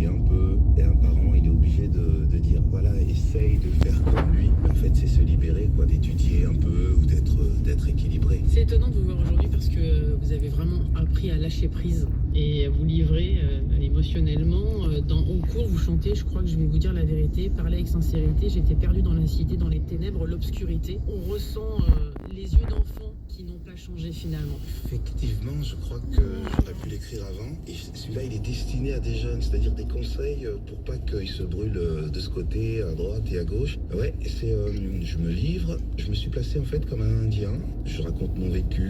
s'ennuyer un peu. Et un parent, il est obligé de dire, voilà, essaye de faire comme lui. Mais en fait, c'est se libérer, quoi, d'étudier un peu ou d'être équilibré. C'est étonnant de vous voir aujourd'hui parce que vous avez vraiment appris à lâcher prise et à vous livrer émotionnellement. En cours, vous chantez, je crois que je vais vous dire la vérité, parler avec sincérité, j'étais perdu dans la cité, dans les ténèbres, l'obscurité. On ressent les yeux d'enfant qui n'ont pas changé finalement. Effectivement, je crois que j'aurais pu l'écrire avant. Et celui-là, il est destiné à des jeunes, c'est-à-dire des conseils pour pas qu'ils se brûlent de ce côté, à droite et à gauche. Ouais, c'est, je me livre. Je me suis placé en fait comme un Indien. Je raconte mon vécu,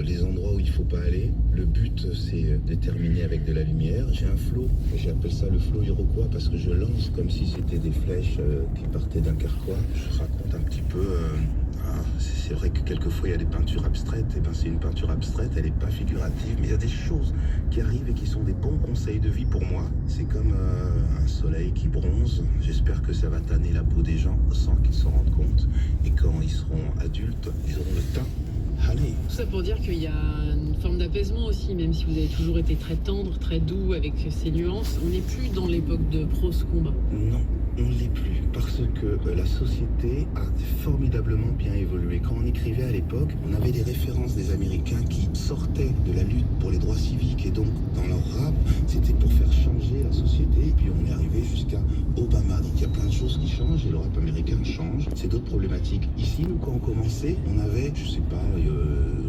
les endroits où il faut pas aller. Le but, c'est de terminer avec de la lumière. J'ai un flow. J'appelle ça le flow iroquois parce que je lance comme si c'était des flèches qui partaient d'un carquois. Je raconte un petit peu. C'est vrai que quelquefois il y a des peintures abstraites, et ben c'est une peinture abstraite, elle n'est pas figurative, mais il y a des choses qui arrivent et qui sont des bons conseils de vie pour moi. C'est comme un soleil qui bronze, j'espère que ça va tanner la peau des gens sans qu'ils s'en rendent compte. Et quand ils seront adultes, ils auront le teint. Allez. Tout ça pour dire qu'il y a une forme d'apaisement aussi, même si vous avez toujours été très tendre, très doux avec ces nuances. On n'est plus dans l'époque de prose combat. Non. On ne l'est plus, parce que la société a formidablement bien évolué. Quand on écrivait à l'époque, on avait des références des Américains qui sortaient de la lutte pour les droits civiques, et donc dans leur rap, c'était pour faire changer la société, et puis on est arrivé jusqu'à Obama. Donc il y a plein de choses qui changent, et le rap américain change. C'est d'autres problématiques. Ici, nous, quand on commençait, on avait, je sais pas,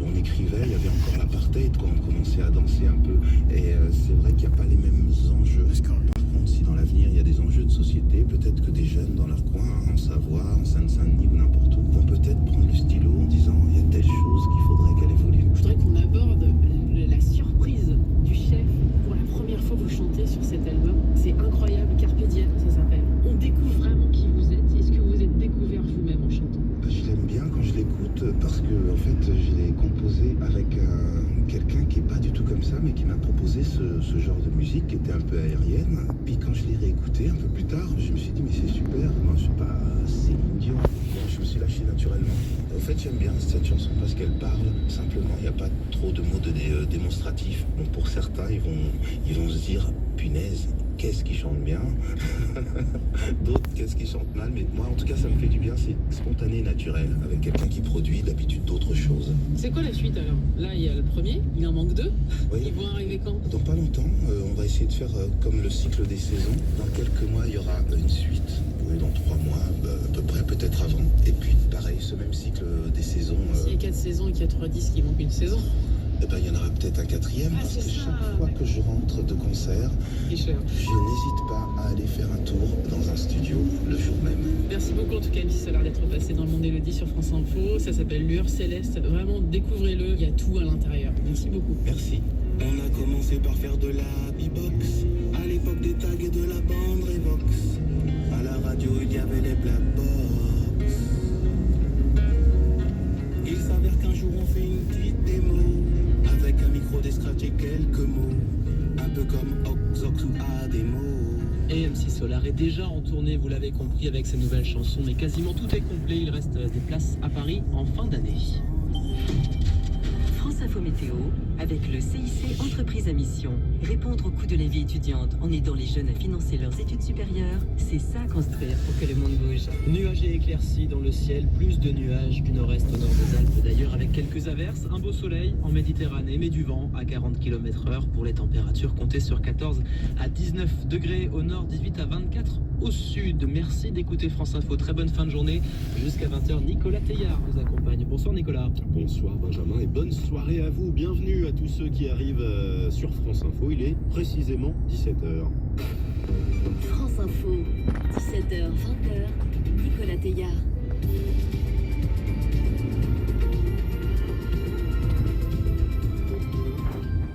on écrivait, il y avait encore l'apartheid quand on commençait à danser un peu. Et c'est vrai qu'il n'y a pas les mêmes enjeux. Par contre, si dans l'avenir, il y a des enjeux de société, peut-être que des jeunes dans leur coin, en Savoie, en Seine-Saint-Denis ou n'importe où, vont peut-être prendre le stylo en disant il y a telle chose qu'il faudrait qu'elle évolue. Je voudrais qu'on aborde la surprise du chef. Pour la première fois, vous chantez sur cet album. C'est incroyable, Carpe Diem, ça s'appelle. On découvre vraiment qui vous êtes. Est-ce que vous êtes découvert vous-même en chantant? Je l'aime bien quand je l'écoute parce que en fait, je l'ai composé avec quelqu'un qui est pas du tout comme ça, mais qui m'a proposé ce genre de musique qui était un peu aérienne. Puis quand je l'ai réécouté un peu plus tard, je me suis dit mais c'est super, moi je suis pas Céline Dion. Donc, je me suis lâché naturellement. En fait, j'aime bien cette chanson parce qu'elle parle simplement, il n'y a pas trop de mots démonstratifs. Bon, pour certains, ils vont se dire punaise, qu'est-ce qui chante bien. D'autres, qu'est-ce qui chante mal. Mais moi, en tout cas, ça me fait du bien. C'est spontané et naturel, avec quelqu'un qui produit d'habitude d'autres choses. C'est quoi la suite alors? Là, il y a le premier, il en manque deux. Oui. Ils vont arriver quand? Dans pas longtemps, on va essayer de faire comme le cycle des saisons. Dans quelques mois, il y aura une suite. Oui, dans 3 mois, à peu près, peut-être avant. Et puis, pareil, ce même cycle des saisons. S'il y a 4 saisons et qu'il y a 3 disques, il manque une saison. Eh ben, il y en aura peut-être un 4e, parce que chaque fois que je rentre de concert, je n'hésite pas à aller faire un tour dans un studio le jour même. Merci beaucoup en tout cas, MC Solar, d'être passé dans le Monde Élodie sur France Info. Ça s'appelle Lueur Céleste. Vraiment, découvrez-le, il y a tout à l'intérieur. Merci beaucoup. Merci. On a commencé par faire de la beatbox, à l'époque des tags et de la bande Revox. À la radio, il y avait les black box. Il s'avère qu'un jour on fait une petite démo, avec un micro, des scratchs et quelques mots, un peu comme Oxox ou Ademo. Et MC Solar est déjà en tournée, vous l'avez compris, avec ses nouvelles chansons, mais quasiment tout est complet, il reste des places à Paris en fin d'année. France Info Météo, avec le CIC Entreprise à Mission. Répondre au coût de la vie étudiante en aidant les jeunes à financer leurs études supérieures, c'est ça construire pour que le monde bouge. Nuages et éclaircies dans le ciel, plus de nuages du nord-est au nord des Alpes d'ailleurs, avec quelques averses, un beau soleil en Méditerranée, mais du vent à 40 km/h pour les températures comptées sur 14 à 19 degrés au nord, 18 à 24 au sud. Merci d'écouter France Info, très bonne fin de journée. Jusqu'à 20h, Nicolas Teillard vous accompagne. Bonsoir Nicolas. Bonsoir Benjamin et bonne soirée à vous. Bienvenue à tous ceux qui arrivent sur France Info. Il est précisément 17h. France Info, 17h, 20h, Nicolas Teillard.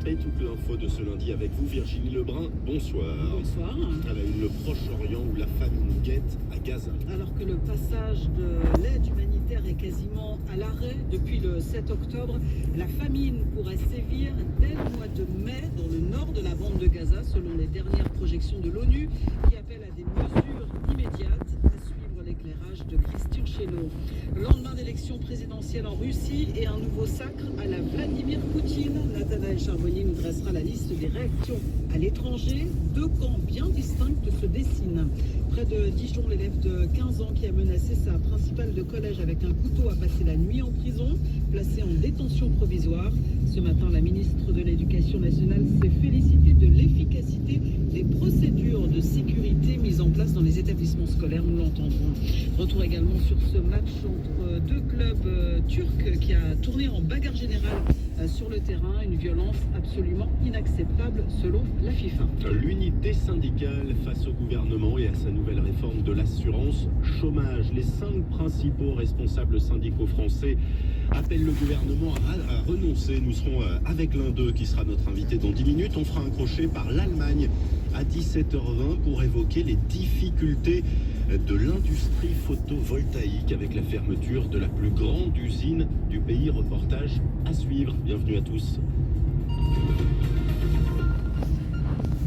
Et toute l'info de ce lundi avec vous, Virginie Lebrun. Bonsoir. Bonsoir. À la une, le Proche-Orient où la famine guette à Gaza. Alors que le passage de l'aide humanitaire est quasiment à l'arrêt depuis le 7 octobre, la famine pourrait sévir dès le mois de mai dans le nord de la bande de Gaza, selon les dernières projections de l'ONU, qui appellent à des mesures immédiates à suivre l'éclairage de Christian Chesneau. Lendemain d'élection présidentielle en Russie et un nouveau sacre à la Vladimir Poutine. Nathanaël Charbonnier nous dressera la liste des réactions à l'étranger. Deux camps bien distincts se dessinent. Près de Dijon, l'élève de 15 ans qui a menacé sa principale de collège avec un couteau a passé la nuit en prison, placé en détention provisoire. Ce matin, la ministre de l'Éducation nationale s'est félicitée de l'efficacité des procédures de sécurité mises en place dans les établissements scolaires. Nous l'entendrons. Retour également sur ce match entre deux clubs turcs qui a tourné en bagarre générale sur le terrain. Une violence absolument inacceptable selon la FIFA. L'unité syndicale face au gouvernement et à sa nouvelle réforme de l'assurance chômage. Les 5 principaux responsables syndicaux français appellent le gouvernement à renoncer. Nous serons avec l'un d'eux qui sera notre invité dans 10 minutes. On fera un crochet par l'Allemagne à 17h20 pour évoquer les difficultés de l'industrie photovoltaïque avec la fermeture de la plus grande usine du pays. Reportage à suivre. Bienvenue à tous.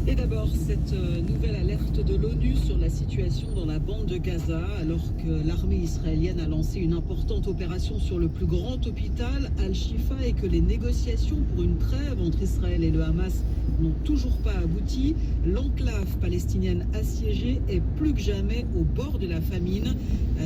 Et d'abord, cette nouvelle alerte de l'ONU sur la situation dans la bande de Gaza, alors que l'armée israélienne a lancé une importante opération sur le plus grand hôpital, Al-Shifa, et que les négociations pour une trêve entre Israël et le Hamas n'ont toujours pas abouti. L'enclave palestinienne assiégée est plus que jamais au bord de la famine.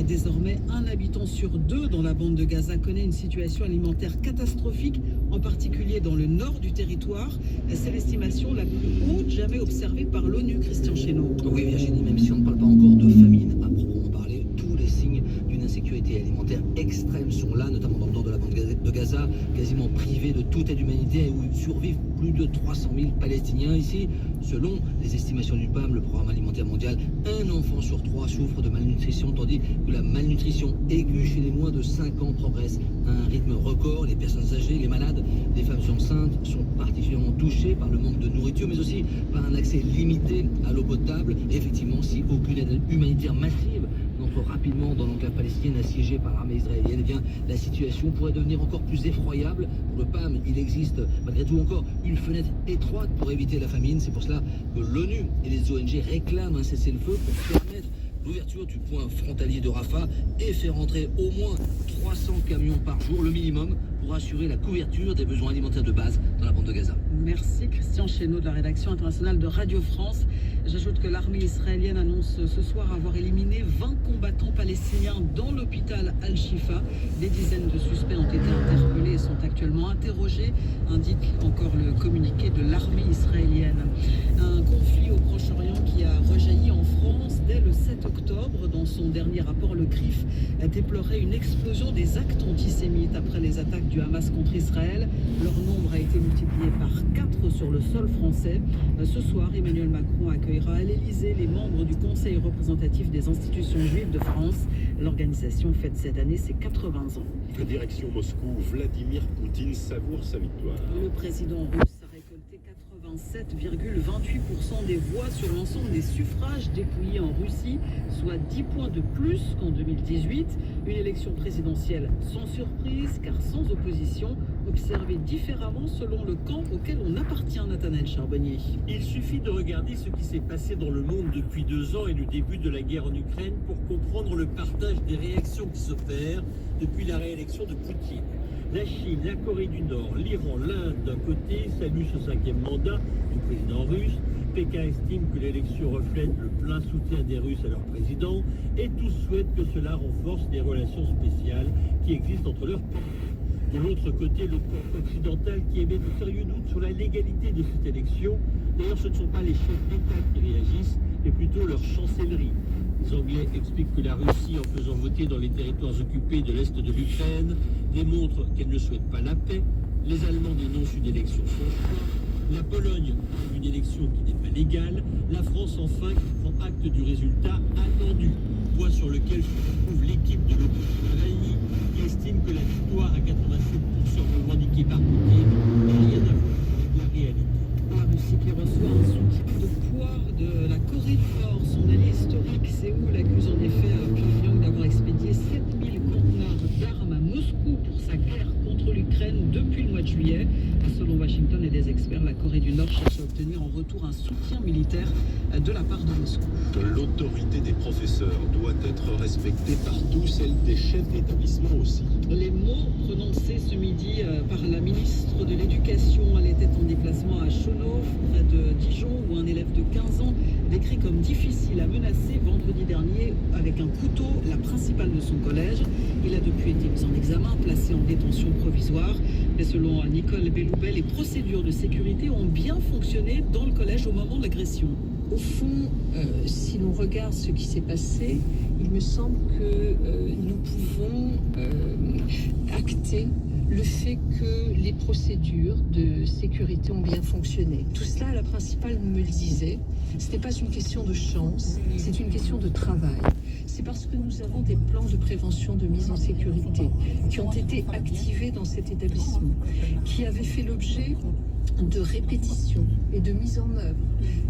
Désormais, 1 habitant sur 2 dans la bande de Gaza connaît une situation alimentaire catastrophique, en particulier dans le nord du territoire. C'est l'estimation la plus haute jamais observée par l'ONU, Christian Chesneau. Oui, Virginie, même si on ne parle pas encore de famine à proprement parler, tous les signes d'une insécurité alimentaire extrême sont là, notamment dans le nord de la bande de Gaza, quasiment privés de toute aide humanitaire, où survivent plus de 300 000 Palestiniens. Ici, selon les estimations du PAM, le Programme alimentaire mondial, 1 enfant sur 3 souffre de malnutrition, tandis que la malnutrition aiguë chez les moins de 5 ans progresse à un rythme record. Les personnes âgées, les malades, les femmes enceintes sont particulièrement touchées par le manque de nourriture, mais aussi par un accès limité à l'eau potable. Et effectivement, si aucune aide humanitaire massive n'entre rapidement dans l'enclave palestinienne assiégée par l'armée israélienne, eh bien, la situation pourrait devenir encore plus effroyable. Pour le PAM, il existe malgré tout encore une fenêtre étroite pour éviter la famine. C'est pour cela que l'ONU et les ONG réclament un cessez-le-feu pour permettre l'ouverture du point frontalier de Rafah et faire entrer au moins 300 camions par jour, le minimum, pour assurer la couverture des besoins alimentaires de base dans la bande de Gaza. Merci Christian Chesneau de la rédaction internationale de Radio France. J'ajoute que l'armée israélienne annonce ce soir avoir éliminé 20 combattants palestiniens dans l'hôpital Al-Shifa. Des dizaines de suspects ont été interpellés et sont actuellement interrogés, indique encore le communiqué de l'armée israélienne. Un conflit au Proche-Orient qui a rejailli en France dès le 7 octobre. Dans son dernier rapport, le CRIF a déploré une explosion des actes antisémites après les attaques du Hamas contre Israël. Leur nombre a été multiplié par 4 sur le sol français. Ce soir, Emmanuel Macron accueillera à l'Élysée les membres du Conseil représentatif des institutions juives de France. L'organisation fête cette année ses 80 ans. Direction Moscou, Vladimir Poutine savoure sa victoire. Le président russe a récolté 87,28% des voix sur l'ensemble des suffrages dépouillés en Russie, soit 10 points de plus qu'en 2018. Une élection présidentielle sans surprise, car sans opposition, observée différemment selon le camp auquel on appartient, Nathanaël Charbonnier. Il suffit de regarder ce qui s'est passé dans le monde depuis 2 ans et le début de la guerre en Ukraine pour comprendre le partage des réactions qui s'opèrent depuis la réélection de Poutine. La Chine, la Corée du Nord, l'Iran, l'Inde d'un côté saluent ce 5e mandat du président russe. Pékin estime que l'élection reflète le plein soutien des Russes à leur président et tous souhaitent que cela renforce les relations spéciales qui existent entre leurs pays. De l'autre côté, le camp occidental qui émet de sérieux doutes sur la légalité de cette élection. D'ailleurs, ce ne sont pas les chefs d'État qui réagissent, mais plutôt leur chancellerie. Les Anglais expliquent que la Russie, en faisant voter dans les territoires occupés de l'Est de l'Ukraine, démontre qu'elle ne souhaite pas la paix. Les Allemands dénoncent une élection sans choix. La Pologne, une élection qui n'est pas légale. La France, enfin, qui prend acte du résultat attendu. Point sur lequel se trouve l'équipe de l'opposition Navalny, qui estime que la victoire à 87% revendiquée par Poutine n'a rien à voir avec la réalité. La Russie qui reçoit un soutien de poids de la Corée du Nord. Son allié historique, Séoul, accuse en effet Pyongyang d'avoir expédié 7000 conteneurs d'armes à Moscou pour sa guerre contre l'Ukraine depuis le mois de juillet. Selon Washington et des experts, la Corée du Nord cherche à obtenir obtenir en retour un soutien militaire de la part de Moscou. L'autorité des professeurs doit être respectée partout, celle des chefs d'établissement aussi. Les mots prononcés ce midi par la ministre de l'Éducation, elle était en déplacement à Chonov, près de Dijon, où un élève de 15 ans décrit comme difficile à menacer vendredi dernier avec un couteau la principale de son collège. Il a depuis été mis en examen, placé en détention provisoire. Mais selon Nicole Belloubet, les procédures de sécurité ont bien fonctionné dans le collège au moment de l'agression. Au fond, si l'on regarde ce qui s'est passé, il me semble que nous pouvons acter le fait que les procédures de sécurité ont bien fonctionné. Tout cela, la principale me le disait, ce n'est pas une question de chance, c'est une question de travail. C'est parce que nous avons des plans de prévention de mise en sécurité qui ont été activés dans cet établissement, qui avaient fait l'objet de répétition et de mise en œuvre,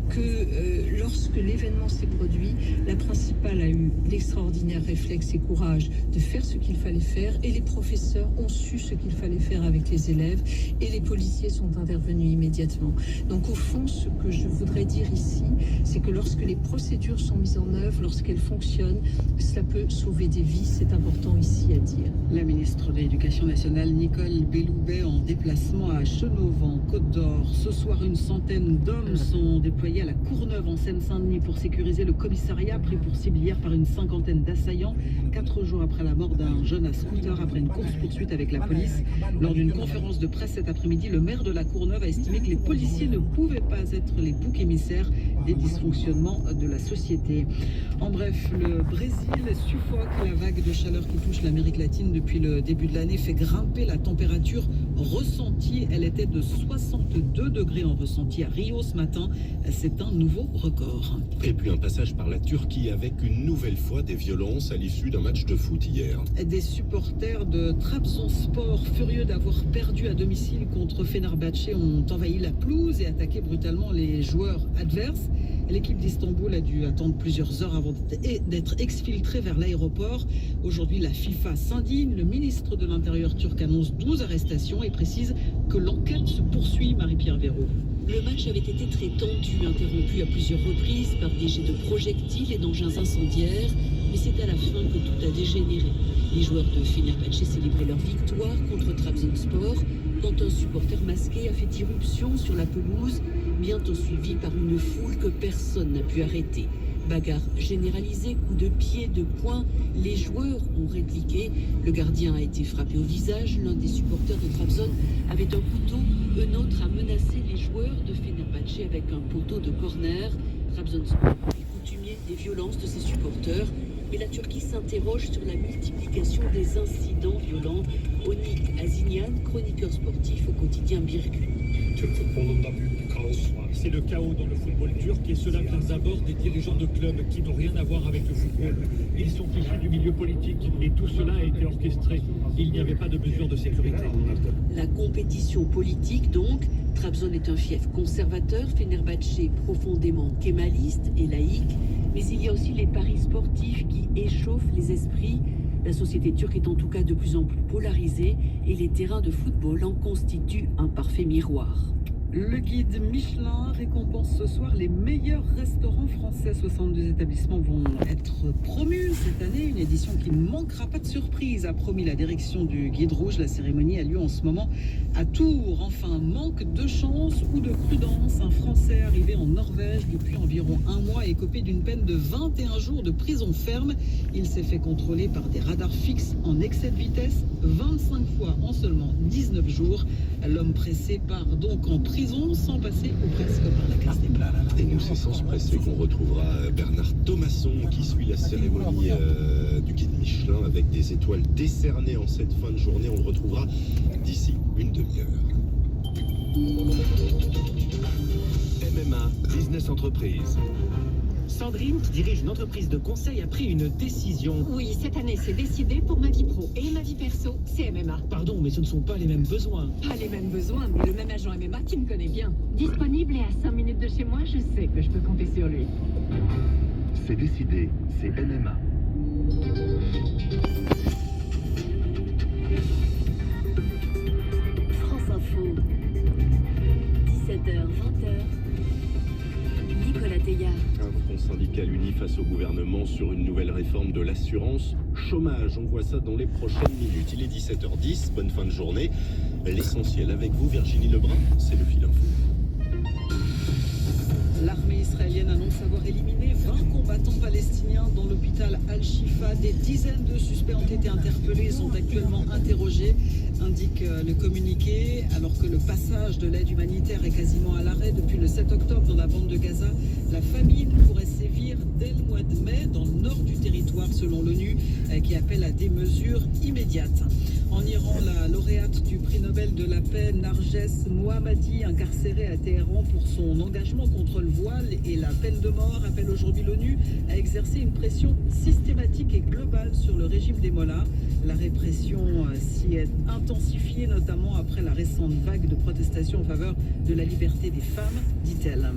que lorsque l'événement s'est produit, la principale a eu l'extraordinaire réflexe et courage de faire ce qu'il fallait faire, et les professeurs ont su ce qu'il fallait faire avec les élèves, et les policiers sont intervenus immédiatement. Donc au fond, ce que je voudrais dire ici, c'est que lorsque les procédures sont mises en œuvre, lorsqu'elles fonctionnent, cela peut sauver des vies, c'est important ici à dire. La ministre de l'Éducation nationale, Nicole Belloubet, en déplacement à Chenauve, en Côte-d'Or. Ce soir, une centaine d'hommes sont déployés à la Courneuve, en Seine-Saint-Denis, pour sécuriser le commissariat pris pour cible hier par une cinquantaine d'assaillants, 4 jours après la mort d'un jeune à scooter après une course-poursuite avec la police. Lors d'une conférence de presse cet après-midi, le maire de la Courneuve a estimé que les policiers ne pouvaient pas être les boucs émissaires des dysfonctionnements de la société. En bref, le Brésil suffoque. La vague de chaleur qui touche l'Amérique latine depuis le début de l'année fait grimper la température ressentie. Elle était de 62 degrés en ressenti à Rio ce matin. C'est un nouveau record. Et puis un passage par la Turquie avec une nouvelle fois des violences à l'issue d'un match de foot hier. Des supporters de Trabzonspor, furieux d'avoir perdu à domicile contre Fenerbahçe, ont envahi la pelouse et attaqué brutalement les joueurs adverses. L'équipe d'Istanbul a dû attendre plusieurs heures avant d'être exfiltrée vers l'aéroport. Aujourd'hui, la FIFA s'indigne. Le ministre de l'Intérieur turc annonce 12 arrestations et précise que l'enquête se poursuit. Marie-Pierre Véraud. Le match avait été très tendu, interrompu à plusieurs reprises par des jets de projectiles et d'engins incendiaires. Mais c'est à la fin que tout a dégénéré. Les joueurs de Fenerbahçe célébraient leur victoire contre Trabzonspor quand un supporter masqué a fait irruption sur la pelouse, bientôt suivi par une foule que personne n'a pu arrêter. Bagarre généralisée, coups de pied, de poing, les joueurs ont répliqué. Le gardien a été frappé au visage. L'un des supporters de Trabzon avait un couteau. Un autre a menacé les joueurs de Fenerbahçe avec un poteau de corner. Trabzonspor est coutumier des violences de ses supporters. Mais la Turquie s'interroge sur la multiplication des incidents violents. Onik Azinian, chroniqueur sportif au quotidien Birgül. C'est le chaos dans le football turc et cela vient d'abord des dirigeants de clubs qui n'ont rien à voir avec le football. Ils sont issus du milieu politique et tout cela a été orchestré. Il n'y avait pas de mesures de sécurité. La compétition politique donc. Trabzon est un fief conservateur, Fenerbahçe profondément kémaliste et laïque. Mais il y a aussi les paris sportifs qui échauffent les esprits. La société turque est en tout cas de plus en plus polarisée et les terrains de football en constituent un parfait miroir. Le guide Michelin récompense ce soir les meilleurs restaurants français. 62 établissements vont être promus cette année. Une édition qui ne manquera pas de surprise, a promis la direction du Guide Rouge. La cérémonie a lieu en ce moment à Tours. Enfin, manque de chance ou de prudence. Un Français arrivé en Norvège depuis environ un mois est écopé d'une peine de 21 jours de prison ferme. Il s'est fait contrôler par des radars fixes en excès de vitesse 25 fois en seulement 19 jours. L'homme pressé part donc en prison sans passer ou presque par la case départ. Et nous, c'est sans se presser qu'on retrouvera Bernard Thomasson qui suit la cérémonie du guide Michelin avec des étoiles décernées en cette fin de journée. On le retrouvera d'ici une demi-heure. MMA, business entreprise. Sandrine, qui dirige une entreprise de conseil, a pris une décision. Oui, cette année, c'est décidé pour ma vie pro et ma vie perso, c'est MMA. Pardon, mais ce ne sont pas les mêmes besoins. Pas les mêmes besoins, mais le même agent MMA qui me connaît bien. Disponible et à 5 minutes de chez moi, je sais que je peux compter sur lui. C'est décidé, c'est MMA. France Info, 17h, 20h. Nicolas Teillard. Un front syndical uni face au gouvernement sur une nouvelle réforme de l'assurance chômage. On voit ça dans les prochaines minutes. Il est 17h10, bonne fin de journée. L'essentiel avec vous, Virginie Lebrun, c'est le fil info. L'armée israélienne annonce avoir éliminé 20 combattants palestiniens dans l'hôpital Al-Shifa. Des dizaines de suspects ont été interpellés et sont actuellement interrogés, indique le communiqué. Alors que le passage de l'aide humanitaire est quasiment à l'arrêt depuis le 7 octobre dans la bande de Gaza, la famine pourrait sévir dès le mois de mai dans le nord du territoire, selon l'ONU, qui appelle à des mesures immédiates. En Iran, la lauréate du prix Nobel de la paix, Narges Mohammadi, incarcérée à Téhéran pour son engagement contre le voile et la peine de mort, appelle aujourd'hui l'ONU à exercer une pression systématique et globale sur le régime des mollahs. La répression s'y est intensifiée, notamment après la récente vague de protestations en faveur de la liberté des femmes, dit-elle.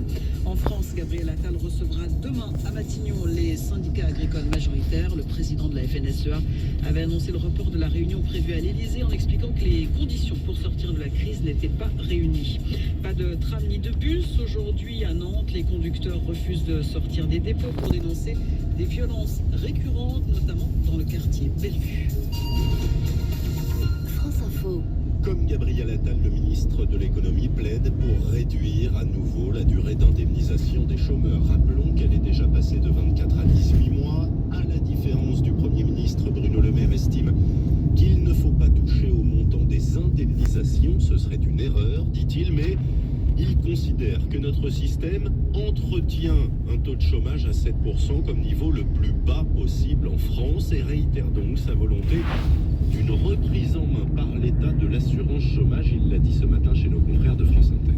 En France, Gabriel Attal recevra demain à Matignon les syndicats agricoles majoritaires. Le président de la FNSEA avait annoncé le report de la réunion prévue à l'Élysée en expliquant que les conditions pour sortir de la crise n'étaient pas réunies. Pas de tram ni de bus aujourd'hui à Nantes. Les conducteurs refusent de sortir des dépôts pour dénoncer des violences récurrentes, notamment dans le quartier Bellevue. France Info. Comme Gabriel Attal, le ministre de l'économie plaide pour réduire à nouveau la durée d'indemnisation des chômeurs. Rappelons qu'elle est déjà passée de 24 à 18 mois. À la différence du Premier ministre, Bruno Le Maire estime qu'il ne faut pas toucher au montant des indemnisations. Ce serait une erreur, dit-il, mais il considère que notre système entretient un taux de chômage à 7% comme niveau le plus bas possible en France et réitère donc sa volonté d'une reprise en main par l'État de l'assurance chômage. Il l'a dit ce matin chez nos confrères de France Inter.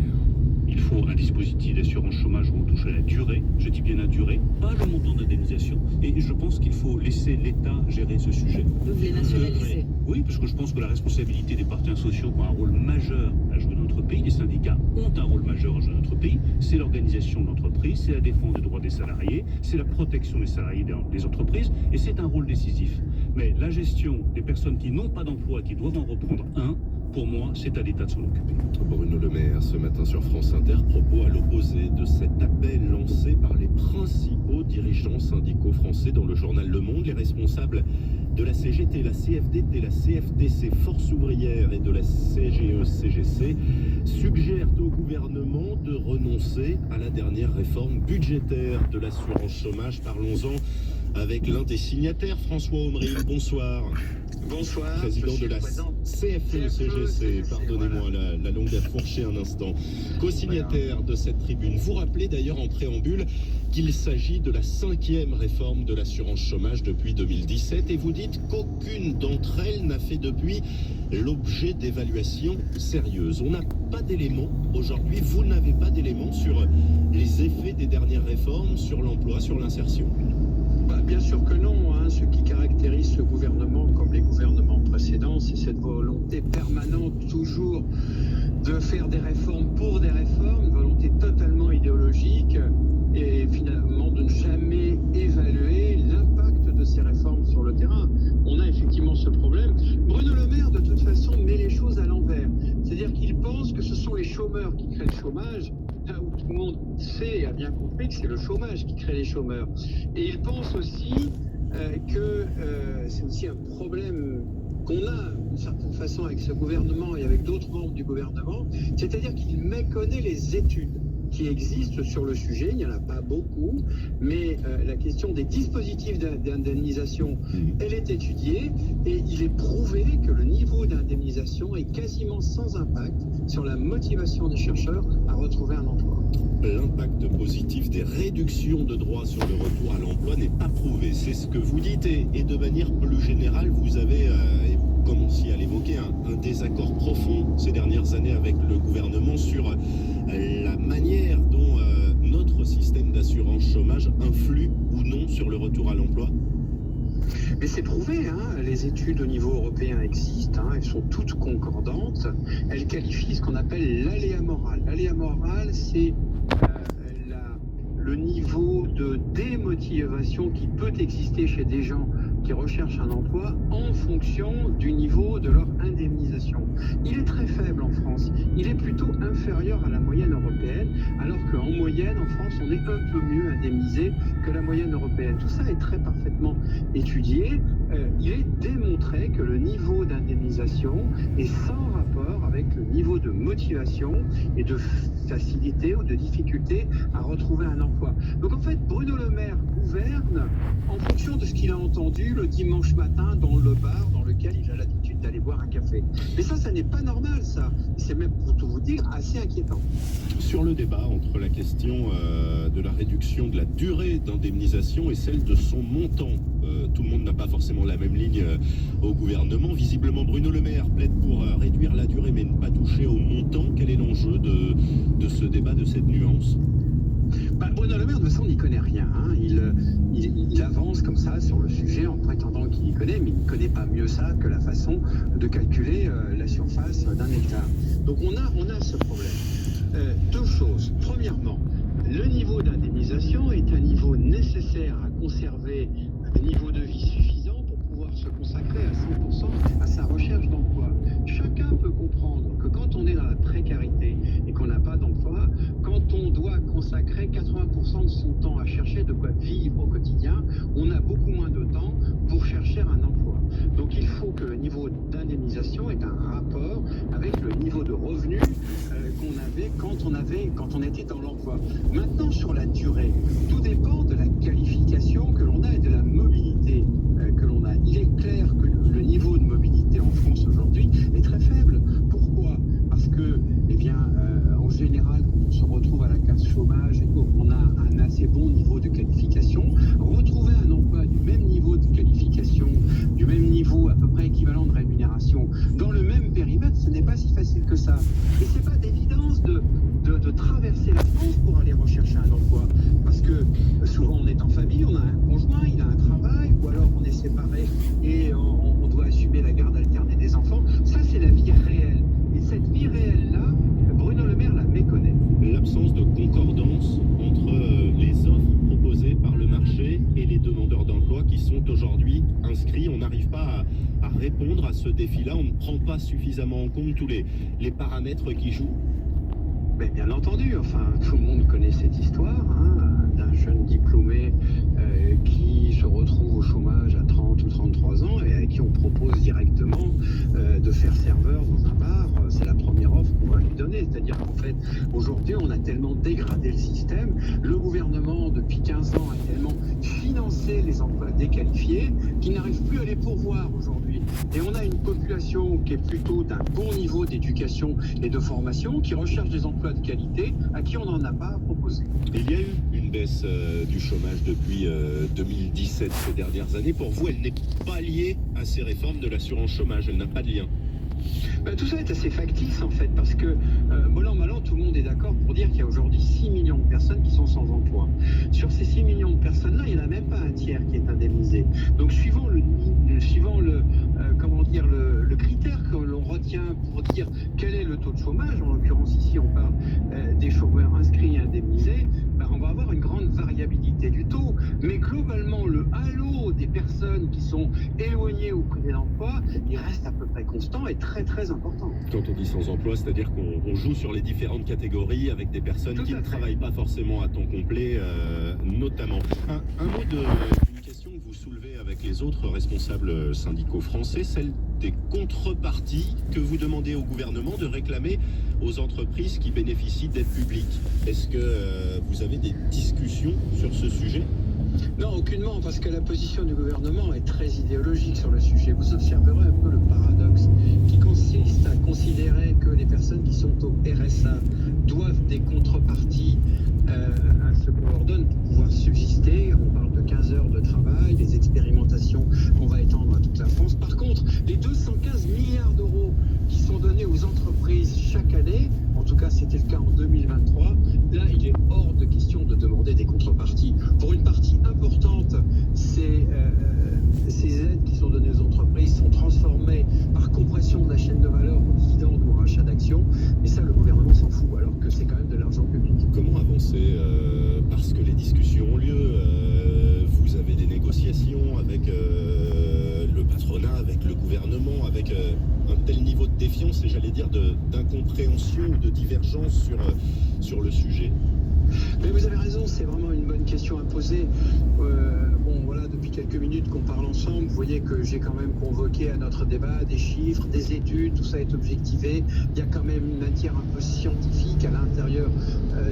Il faut un dispositif d'assurance chômage où on touche à la durée, je dis bien la durée, pas le montant d'indemnisation. Et je pense qu'il faut laisser l'État gérer ce sujet. Vous voulez nationaliser ? Oui, parce que je pense que la responsabilité des partenaires sociaux ont un rôle majeur à jouer dans notre pays. Les syndicats ont un rôle majeur à jouer dans notre pays. C'est l'organisation de l'entreprise, c'est la défense des droits des salariés, c'est la protection des salariés des entreprises, et c'est un rôle décisif. Mais la gestion des personnes qui n'ont pas d'emploi, qui doivent en reprendre un, pour moi, c'est à l'État de s'en occuper. Bruno Le Maire, ce matin sur France Inter, propos à l'opposé de cet appel lancé par les principaux dirigeants syndicaux français dans le journal Le Monde. Les responsables de la CGT, la CFDT, la CFTC, Force ouvrière et de la CGE-CGC suggèrent au gouvernement de renoncer à la dernière réforme budgétaire de l'assurance chômage. Parlons-en avec l'un des signataires, François Aumery. Bonsoir. Bonsoir. Président de la CFE-CGC, pardonnez-moi, la langue a fourché un instant. Co-signataire de cette tribune. Vous rappelez d'ailleurs en préambule qu'il s'agit de la 5e réforme de l'assurance chômage depuis 2017 et vous dites qu'aucune d'entre elles n'a fait depuis l'objet d'évaluation sérieuse. On n'a pas d'éléments aujourd'hui, vous n'avez pas d'éléments sur les effets des dernières réformes, sur l'emploi, sur l'insertion. Bien sûr que non. Ce qui caractérise ce gouvernement, comme les gouvernements précédents, c'est cette volonté permanente toujours de faire des réformes pour des réformes, une volonté totalement idéologique et finalement de ne jamais évaluer l'impact de ces réformes sur le terrain. On a effectivement ce problème. Bruno Le Maire, de toute façon, met les choses à l'envers. C'est-à-dire qu'il pense que ce sont les chômeurs qui créent le chômage, là où tout le monde sait et a bien compris que c'est le chômage qui crée les chômeurs. Et il pense aussi que c'est aussi un problème qu'on a d'une certaine façon avec ce gouvernement et avec d'autres membres du gouvernement, c'est-à-dire qu'il méconnaît les études qui existent sur le sujet. Il n'y en a pas beaucoup, mais la question des dispositifs d'indemnisation, elle est étudiée et il est prouvé que le niveau d'indemnisation est quasiment sans impact sur la motivation des chercheurs à retrouver un emploi. L'impact positif des réductions de droits sur le retour à l'emploi n'est pas prouvé. C'est ce que vous dites et de manière plus générale, vous avez, vous commenciez à l'évoquer, un désaccord profond ces dernières années avec le gouvernement sur la manière dont notre système d'assurance chômage influe ou non sur le retour à l'emploi. Mais c'est prouvé, les études au niveau européen existent, elles sont toutes concordantes. Elles qualifient ce qu'on appelle l'aléa moral. L'aléa moral, c'est le niveau niveau de démotivation qui peut exister chez des gens qui recherchent un emploi en fonction du niveau de leur indemnisation. Il est très faible en France. Il est plutôt inférieur à la moyenne européenne, alors qu'en moyenne, en France, on est un peu mieux indemnisé que la moyenne européenne. Tout ça est très parfaitement étudié. Il est démontré que le niveau d'indemnisation est sans rapport avec le niveau de motivation et de facilité ou de difficulté à retrouver un emploi. Donc en fait, Bruno Le Maire gouverne en fonction de ce qu'il a entendu le dimanche matin dans le bar dans lequel il a l'habitude d'aller boire un café. Mais ça n'est pas normal, ça. C'est même, pour tout vous dire, assez inquiétant. Sur le débat entre la question de la réduction de la durée d'indemnisation et celle de son montant, tout le monde n'a pas forcément la même ligne au gouvernement. Visiblement, Bruno Le Maire plaide pour réduire la durée mais ne pas toucher au montant. Quel est l'enjeu de ce débat, de cette nuance? Bruno Le Maire, de ça, on n'y connaît rien. Hein. Il avance comme ça sur le sujet en prétendant qu'il y connaît, mais il ne connaît pas mieux ça que la façon de calculer la surface d'un hectare. Donc on a ce problème. Deux choses. Premièrement, le niveau d'indemnisation est un niveau nécessaire à conserver un niveau de vie suffisant pour pouvoir se consacrer à 100% à sa recherche d'emploi. Chacun peut comprendre que quand on est dans la précarité et qu'on n'a pas d'emploi, quand on doit consacrer 80% de son temps à chercher de quoi vivre au quotidien, on a beaucoup moins de temps pour chercher un emploi. Donc il faut que le niveau d'indemnisation ait un rapport avec le niveau de revenu qu'on avait quand on était dans l'emploi. Maintenant, sur la durée, tout dépend de la qualification que l'on a et de la mobilité que l'on a. Il est clair que le niveau de mobilité en France aujourd'hui est très faible. Pourquoi? Parce que, en général, quand on se retrouve à la case chômage et qu'on a un assez bon niveau de qualification, retrouver un emploi du même niveau de qualification, du même niveau à peu près équivalent de rémunération, dans le même périmètre, ce n'est pas si facile que ça. Et c'est pas d'évidence de traverser la France pour aller rechercher un emploi. Parce que souvent on est en famille, on a un conjoint, il a un travail, ou alors on est séparé et on doit assumer la garde alternée des enfants. Ça, c'est la vie réelle. Et cette vie réelle-là, Bruno Le Maire la méconnaît. L'absence de concordance entre les offres proposées par le marché et les demandeurs d'emploi qui sont aujourd'hui inscrits. On n'arrive pas à répondre à ce défi-là. On ne prend pas suffisamment en compte tous les paramètres qui jouent. Mais bien entendu, enfin, tout le monde connaît cette histoire d'un jeune diplômé qui se retrouve au chômage à 30 ou 33 ans et à qui on propose directement de faire serveur dans un bar. C'est la première offre qu'on va lui donner. C'est-à-dire qu'en fait, aujourd'hui, on a tellement dégradé le système. Le gouvernement, depuis 15 ans, a tellement financé les emplois déqualifiés qu'il n'arrive plus à les pourvoir aujourd'hui. Et on a une population qui est plutôt d'un bon niveau d'éducation et de formation, qui recherche des emplois de qualité, à qui on n'en a pas proposé. Il y a eu une baisse du chômage depuis 2017, ces dernières années. Pour vous, elle n'est pas liée à ces réformes de l'assurance chômage, elle n'a pas de lien. Tout ça est assez factice en fait, parce que bon an, mal an, tout le monde est d'accord pour dire qu'il y a aujourd'hui 6 millions de personnes qui sont sans emploi. Sur ces 6 millions de personnes-là, il n'y en a même pas un tiers qui est indemnisé. Donc suivant le critère que l'on retient pour dire quel est le taux de chômage, en l'occurrence ici on parle des chômeurs inscrits et indemnisés, on va avoir une grande variabilité du taux. Mais globalement, le halo des personnes qui sont éloignées ou privées d'emploi, il reste à peu près constant et très très important. Quand on dit sans emploi, c'est-à-dire qu'on joue sur les différentes catégories avec des personnes qui ne travaillent pas forcément à temps complet, notamment. Un mot d'une question que vous soulevez avec les autres responsables syndicaux français, celle des contreparties que vous demandez au gouvernement de réclamer aux entreprises qui bénéficient d'aides publiques. Est-ce que vous avez des discussions sur ce sujet ? Non, aucunement, parce que la position du gouvernement est très idéologique sur le sujet. Vous observerez un peu le paradoxe qui consiste à considérer que les personnes qui sont au RSA doivent des contreparties à ce qu'on leur donne pour pouvoir subsister. On parle de 15 heures de travail, des expérimentations qu'on va étendre à toute la France. Par contre, les 215 milliards d'euros qui sont donnés aux entreprises chaque année, en tout cas c'était le cas en 2023, là il est hors de question de demander des contreparties. Pour une partie importante, ces aides qui sont données aux entreprises sont transformées par compression de la chaîne de valeur en dividendes ou en rachat d'actions, et ça le gouvernement s'en fout, alors que c'est quand même de l'argent public. Comment avancer parce que les discussions ont lieu, tel niveau de défiance et j'allais dire d'incompréhension ou de divergence sur le sujet? Mais vous avez raison, c'est vraiment une bonne question à poser. Voilà, depuis quelques minutes qu'on parle ensemble, vous voyez que j'ai quand même convoqué à notre débat des chiffres, des études, tout ça est objectivé. Il y a quand même une matière un peu scientifique à l'intérieur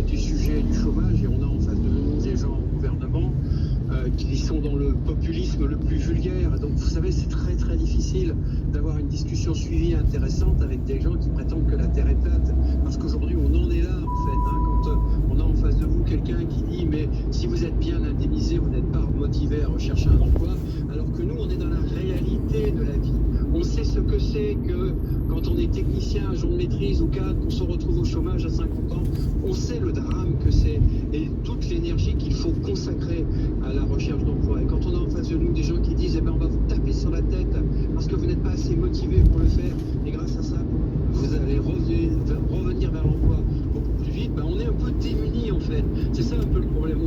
du sujet du chômage et on a en face de nous des gens au gouvernement qui sont dans le populisme le plus vulgaire. Donc vous savez, c'est très très difficile d'avoir une discussion suivie intéressante avec des gens qui prétendent que la Terre est plate. Parce qu'aujourd'hui, on en est là en fait. Quand on a en face de vous quelqu'un qui dit mais si vous êtes bien indemnisé, vous n'êtes pas motivé à rechercher un emploi, alors que nous, on est dans la réalité de la vie. On sait ce que c'est que quand on est technicien, agent de maîtrise ou cadre, qu'on se retrouve au chômage à 50 ans, on sait le drame que c'est et toute l'énergie qu'il faut consacrer à la recherche d'emploi. Et quand on a en face de nous des gens qui disent on va vous taper sur la tête parce que vous n'êtes pas assez motivé pour le faire et grâce à ça, vous allez revenir vers l'emploi beaucoup plus vite, on est un peu démunis en fait. C'est ça un peu le problème,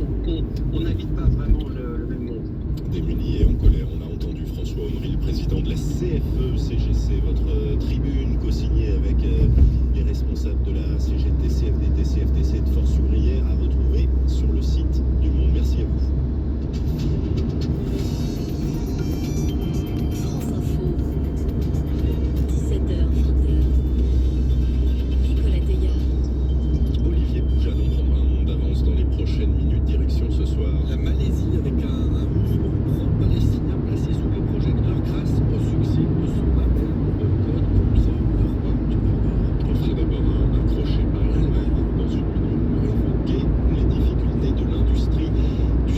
on n'habite pas vraiment le même monde. Démunis et en colère, on a entendu François Aumry, le président de la CFE-CGC, votre tribune co-signée avec les responsables de la CGT, CFDT, CFTC de Force ouvrière à retrouver sur le site du Monde. Merci à vous. France Info, 17h, 20h. Nicolas Teillard. Olivier Poujalon prendra un monde d'avance dans les prochaines minutes. Direction ce soir La Malaisie avec un mouvement pro-palestinien placé sous les projecteurs grâce au succès de son appel de code Observer. On ferait d'abord un crochet par l'Allemagne dans une minute pour évoquer les difficultés de l'industrie du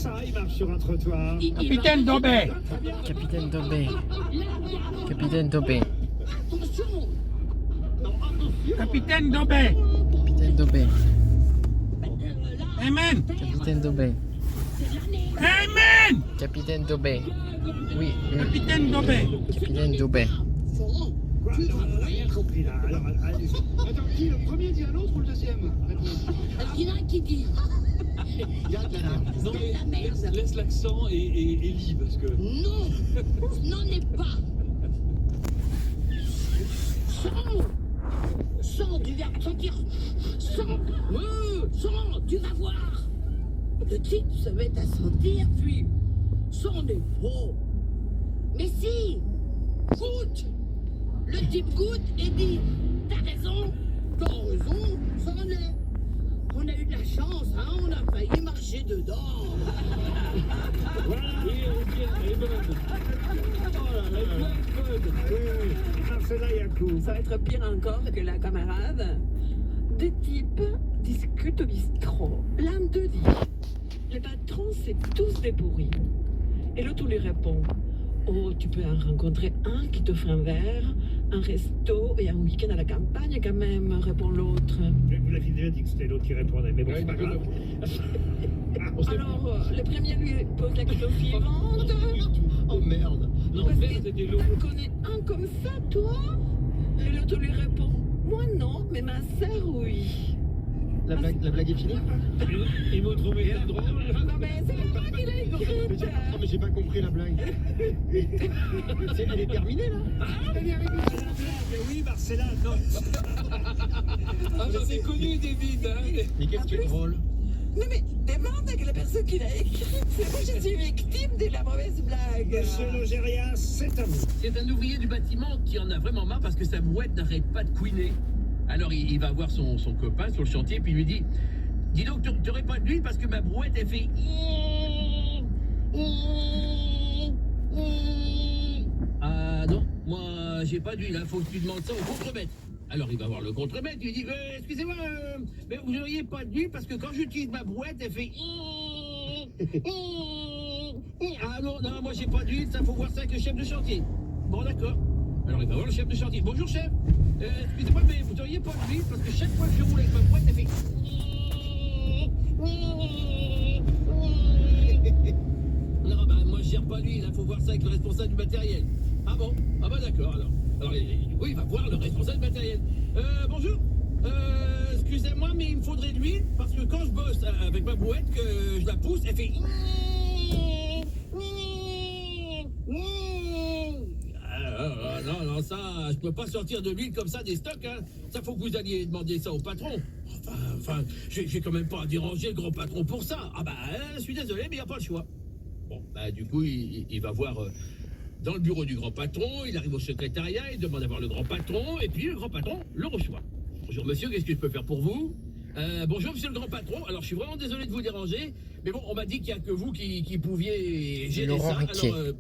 ça, il marche sur un trottoir. Capitaine Dobé. Capitaine Dobé. Capitaine Dobé. Capitaine Dobé. Capitaine Dobé. Amen. Capitaine Dobé. Amen. Capitaine Dobé. Oui. Capitaine Dobé. Capitaine Dobé. Quoi? Non, on n'a rien compris là. Alors, allez. Attends, qui le premier dit à l'autre ou le deuxième? Il y en a un qui dit. Non mais laisse l'accent et lis parce que... Non, n'en est pas. Sens, tu vas sentir. Sens, tu vas voir. Le type se met à sentir, puis c'en est faux. Mais si, goûte. Le type goûte et dit, t'as raison, c'en est. On a eu de la chance, hein, on a failli marcher dedans. Voilà, oui, elle est bonne. Oh là là, bonne. Oui, celle-là, il y a un coup. Ça va être pire encore que la camarade. Deux types discutent au bistrot. L'un d'eux dit, les patrons, c'est tous des pourris. Et l'autre lui répond, oh, tu peux en rencontrer un qui t'offre un verre, un resto et un week-end à la campagne quand même, répond l'autre. Vous l'aviez déjà dit que c'était l'autre qui répondait, mais bon, c'est pas grave. Alors, le premier lui pose la question suivante. Oh merde. Non, Parce merde, que c'était l'autre. t'en connais un comme ça, toi? Et l'autre lui répond, moi non, mais ma sœur, oui. La blague est finie? Ils m'ont trouvé ça drôle. Non, mais c'est pas moi qui l'ai écrite. Non, mais j'ai pas compris la blague. Elle est terminée, là? Mais oui, Marcella, non. Ah, j'en ai connu des vides, hein. Mais qu'est-ce qui est drôle? Non mais demande à la personne qui l'a écrite. C'est moi, je suis victime de la mauvaise blague. Monsieur Logérias, c'est à vous. C'est un ouvrier du bâtiment qui en a vraiment marre parce que sa brouette n'arrête pas de couiner. Alors il va voir son copain sur le chantier puis il lui dit, dis donc, t'aurais pas d'huile parce que ma brouette elle fait... Ah non, moi j'ai pas d'huile, hein, faut que tu demandes ça au contremaître. Alors il va voir le contremaître, il lui dit, excusez-moi, mais vous n'auriez pas d'huile parce que quand j'utilise ma brouette elle fait... Ah non, moi j'ai pas d'huile, ça faut voir ça avec le chef de chantier. Bon d'accord. Alors il va voir le chef de chantier. Bonjour chef, excusez-moi mais vous n'auriez pas d'huile parce que chaque fois que je roule avec ma brouette elle fait... Non bah moi je gère pas l'huile, il faut voir ça avec le responsable du matériel. Ah bon? Ah bah d'accord alors. Alors oui il va voir le responsable du matériel. Bonjour, excusez-moi mais il me faudrait de l'huile parce que quand je bosse avec ma brouette que je la pousse elle fait... Non, ça, je peux pas sortir de l'huile comme ça des stocks, hein. Ça, faut que vous alliez demander ça au patron. Enfin, j'ai quand même pas dérangé le grand patron pour ça. Ah bah, je suis désolé, mais y a pas le choix. Bon, bah, du coup, il va voir dans le bureau du grand patron, il arrive au secrétariat, il demande à voir le grand patron, et puis le grand patron le reçoit. Bonjour monsieur, qu'est-ce que je peux faire pour vous? Bonjour monsieur le grand patron, alors je suis vraiment désolé de vous déranger, mais bon, on m'a dit qu'il n'y a que vous qui pouviez gérer ça. Alors,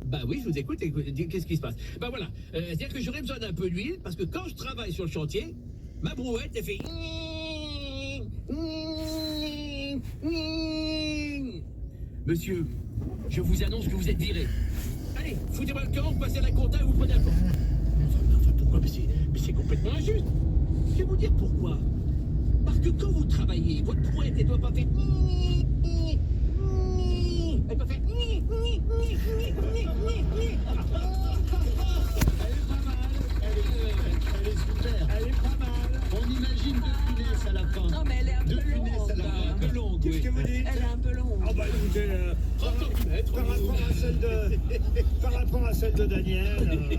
bah oui, je vous écoute, qu'est-ce qui se passe? Bah voilà, c'est-à-dire que j'aurais besoin d'un peu d'huile, parce que quand je travaille sur le chantier, ma brouette, elle fait... Monsieur, je vous annonce que vous êtes viré. Allez, foutez-moi le camp, passez à la compta et vous prenez un plan. Enfin, pourquoi? Mais c'est complètement injuste. Je vais vous dire pourquoi. Parce que quand vous travaillez, votre brouette, elle doit pas faire... Elle doit faire... Elle est super. Elle est pas mal. On imagine de funès à la fin. Non mais elle est un peu longue. Un peu longue, Qu'est-ce que vous dites? Elle est un peu longue. Ah bah écoutez, par rapport à celle de Daniel,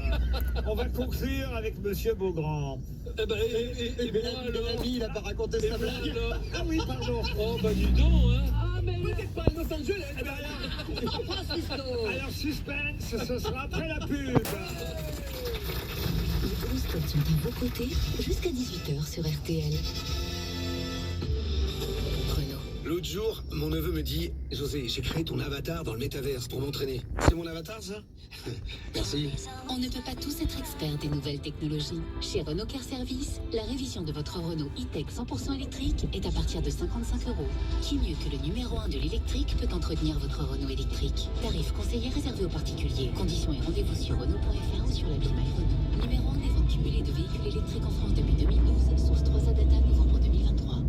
on va conclure avec Monsieur Beaugrand. Et Bellamy, il a pas raconté sa blague. Ah oui, pardon. Oh bah dis donc, hein. Ah mais Vous n'êtes pas à Los Angeles. Eh ben alors suspense, ce sera après la pub. Les horoscopes sont à vos côtés jusqu'à 18h sur RTL. Renault. L'autre jour, mon neveu me dit « José, j'ai créé ton avatar dans le métaverse pour m'entraîner. C'est mon avatar, ça ?» Merci. On ne peut pas tous être experts des nouvelles technologies. Chez Renault Car Service, la révision de votre Renault e-Tech 100% électrique est à partir de 55 €. Qui mieux que le numéro 1 de l'électrique peut entretenir votre Renault électrique? Tarif conseillé réservé aux particuliers. Conditions et rendez-vous sur Renault.fr ou sur l'appli MyRenault. Numéro 1 des ventes cumulées de véhicules électriques en France depuis 2012. Source 3A Data, novembre 2023.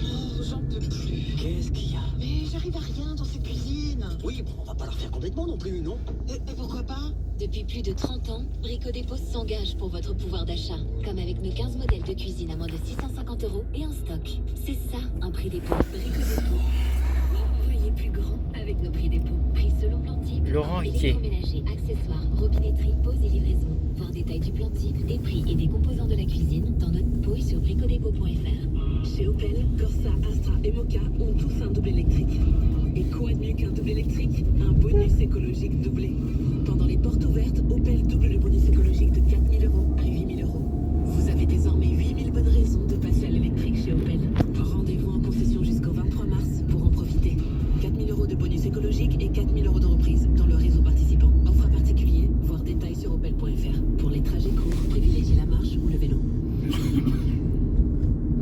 Oh, j'en peux plus. Qu'est-ce qu'il y a? Mais j'arrive à rien dans cette cuisine. Oui, bon, on va pas la refaire complètement non plus, non? Et pourquoi pas? Depuis plus de 30 ans, Brico Dépôt s'engage pour votre pouvoir d'achat. Comme avec nos 15 modèles de cuisine à moins de 650 € et en stock. C'est ça, un prix dépôt. Brico Dépôt. Voyez plus grand avec nos prix dépôt. Prix selon plan type. Laurent Riquet. Électroménager, accessoires, robinetterie, pose et livraison. Voir détails du plan type, des prix et des composants de la cuisine dans notre pot et sur bricodépôt.fr. Chez Opel, Corsa, Astra et Moka ont tous un double électrique. Et quoi de mieux qu'un double électrique? Un bonus écologique doublé. Pendant les portes ouvertes, Opel double le bonus écologique de 4 000 € à 8 000 €. Vous avez désormais 8 000 bonnes raisons de passer à l'électrique chez Opel. Rendez-vous en concession jusqu'au 23 mars pour en profiter. 4 000 € de bonus écologique et 4 000 € de reprise dans le réseau participant. Offre à particulier, voir détails sur opel.fr. Pour les trajets courts, privilégiez la marche ou le vélo.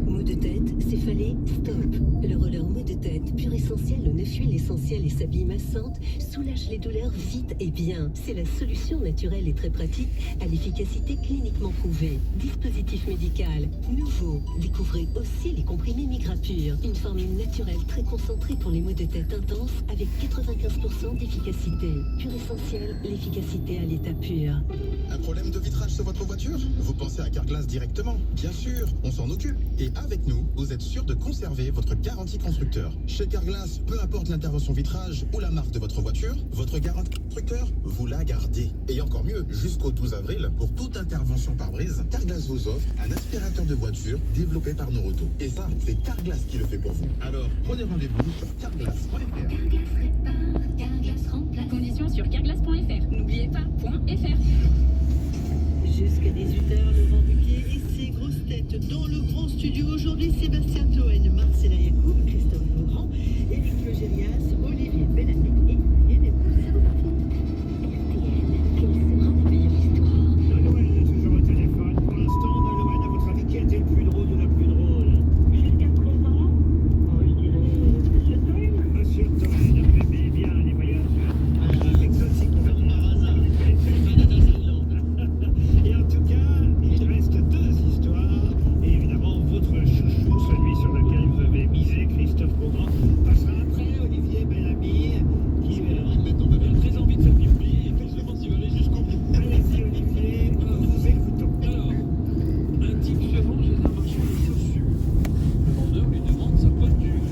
Maux de tête, céphalée, stop. Le roller maux de tête, pur essentiel aux 9 huiles essentielles et s'habille massante, soulage les douleurs vite et bien. C'est la solution naturelle et très pratique à l'efficacité cliniquement prouvée. Dispositif médical nouveau. Découvrez aussi les comprimés Migrapur, une formule naturelle très concentrée pour les maux de tête intenses avec 95% d'efficacité. Pur essentiel, l'efficacité à l'état pur. Un problème de vitrage sur votre voiture? Vous pensez à Carglass directement? Bien sûr, on s'en occupe. Et avec nous, vous êtes sûr de conserver votre garantie constructeur. Chez Carglass, peu importe l'intervention vitrage ou la marque de votre voiture, votre garantie constructeur, vous la gardez. Et encore mieux, jusqu'au 12 avril, pour toute intervention pare-brise, Carglass vous offre un aspirateur de voiture développé par Noroto. Et ça, c'est Carglass qui le fait pour vous. Alors, prenez rendez-vous sur carglass.fr. Carglass remplace. Conditions sur carglass.fr. N'oubliez pas, .fr. Jusqu'à 18h, Laurent Ruquier et ses grosses têtes dans le grand studio. Aujourd'hui, Sébastien Toen, Marcela Yacoub, Christophe Beaugrand, Éric Logérias, Olivier Bellamy et Yann Nolwenn est toujours au téléphone. Pour l'instant, Nolwenn, à votre avis, qui a été le plus drôle ou la plus drôle? Jusqu'à présent, je dirais Monsieur Toen. Monsieur Toen, vous aimez bien les voyages exotiques, on va dire. Et en tout cas, il reste deux histoires. Et évidemment, votre chouchou, celui sur lequel vous avez misé, Christophe Beaugrand, passera après Olivier Bellamy, qui a très envie de faire pipi et que je pense qu'il va aller jusqu'au bout. Allez-y, Olivier, nous vous écoutons. Alors, un type se vend chez un marchand de chaussures. Le vendeur lui demande sa pointure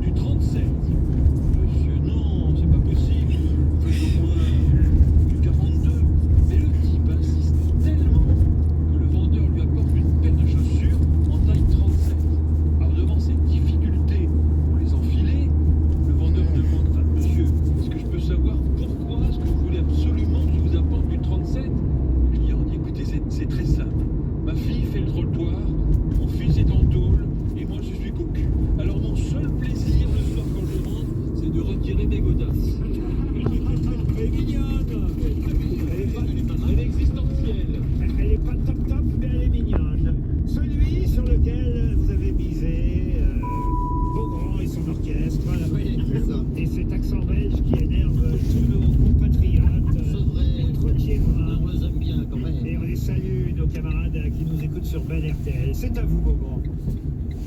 du 37. Monsieur, non, c'est pas possible. Faites au moins du 42. Mais le type insiste tellement que le vendeur lui apporte une paire de chaussures en taille 37. Alors devant cette difficulté pour les enfiler, le vendeur demande, enfin monsieur, est-ce que je peux savoir pourquoi est-ce que vous voulez absolument que je vous apporte du 37? Le client dit, écoutez, c'est très simple. Ma fille fait le trottoir, mon fils est en tôle, et moi je suis cocu. Alors mon seul plaisir le soir quand je rentre, c'est de retirer mes godasses. Elle est mignonne. Elle est existentielle. Elle est pas top, mais elle est mignonne. Celui sur lequel vous avez misé, Beaugrand et son orchestre. Oui, c'est ça. Et cet accent belge qui énerve tous nos compatriotes. Retiendra. On les aime bien quand même. Et on les salue, nos camarades qui nous écoutent sur Bel RTL. C'est à vous, Beaugrand.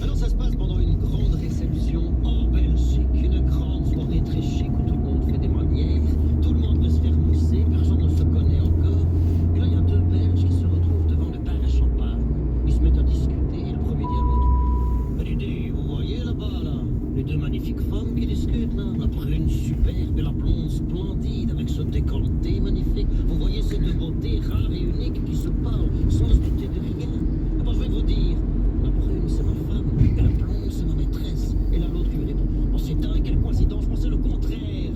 Alors ça se passe pendant une grande réception en Belgique, une grande soirée très chic où tout le monde fait des manières, tout le monde veut se faire mousser, personne ne se connaît encore. Et là il y a deux Belges qui se retrouvent devant le bar à champagne. Ils se mettent à discuter et le premier dit à l'autre, ben dis, vous voyez là-bas là, les deux magnifiques femmes qui discutent là, la brune superbe et la blonde splendide avec ce décolleté magnifique. Vous voyez ces deux beautés rares et uniques qui se parlent sans se douter de rien. Eh ben je vais vous dire, la brune c'est ma femme, et la blonde c'est ma maîtresse. Et là l'autre lui répond, oh c'est dingue, quelle coïncidence, moi c'est le contraire.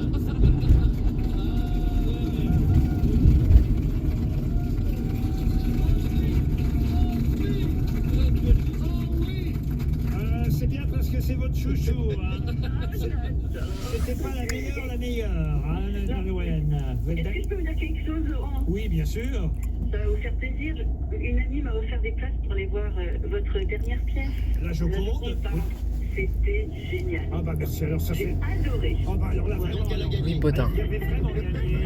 chouchou. Hein. C'était pas la meilleure, hein, Nolwenn. Est-ce que je peux vous dire quelque chose, Laurent? Oui, bien sûr. Ça va vous faire plaisir. Une amie m'a offert des places pour aller voir votre dernière pièce. La Joconde. C'était génial. Ah bah merci, alors ça fait... J'ai adoré. Ah bah alors là, vraiment, Oui, Potin. il y avait vraiment gagné.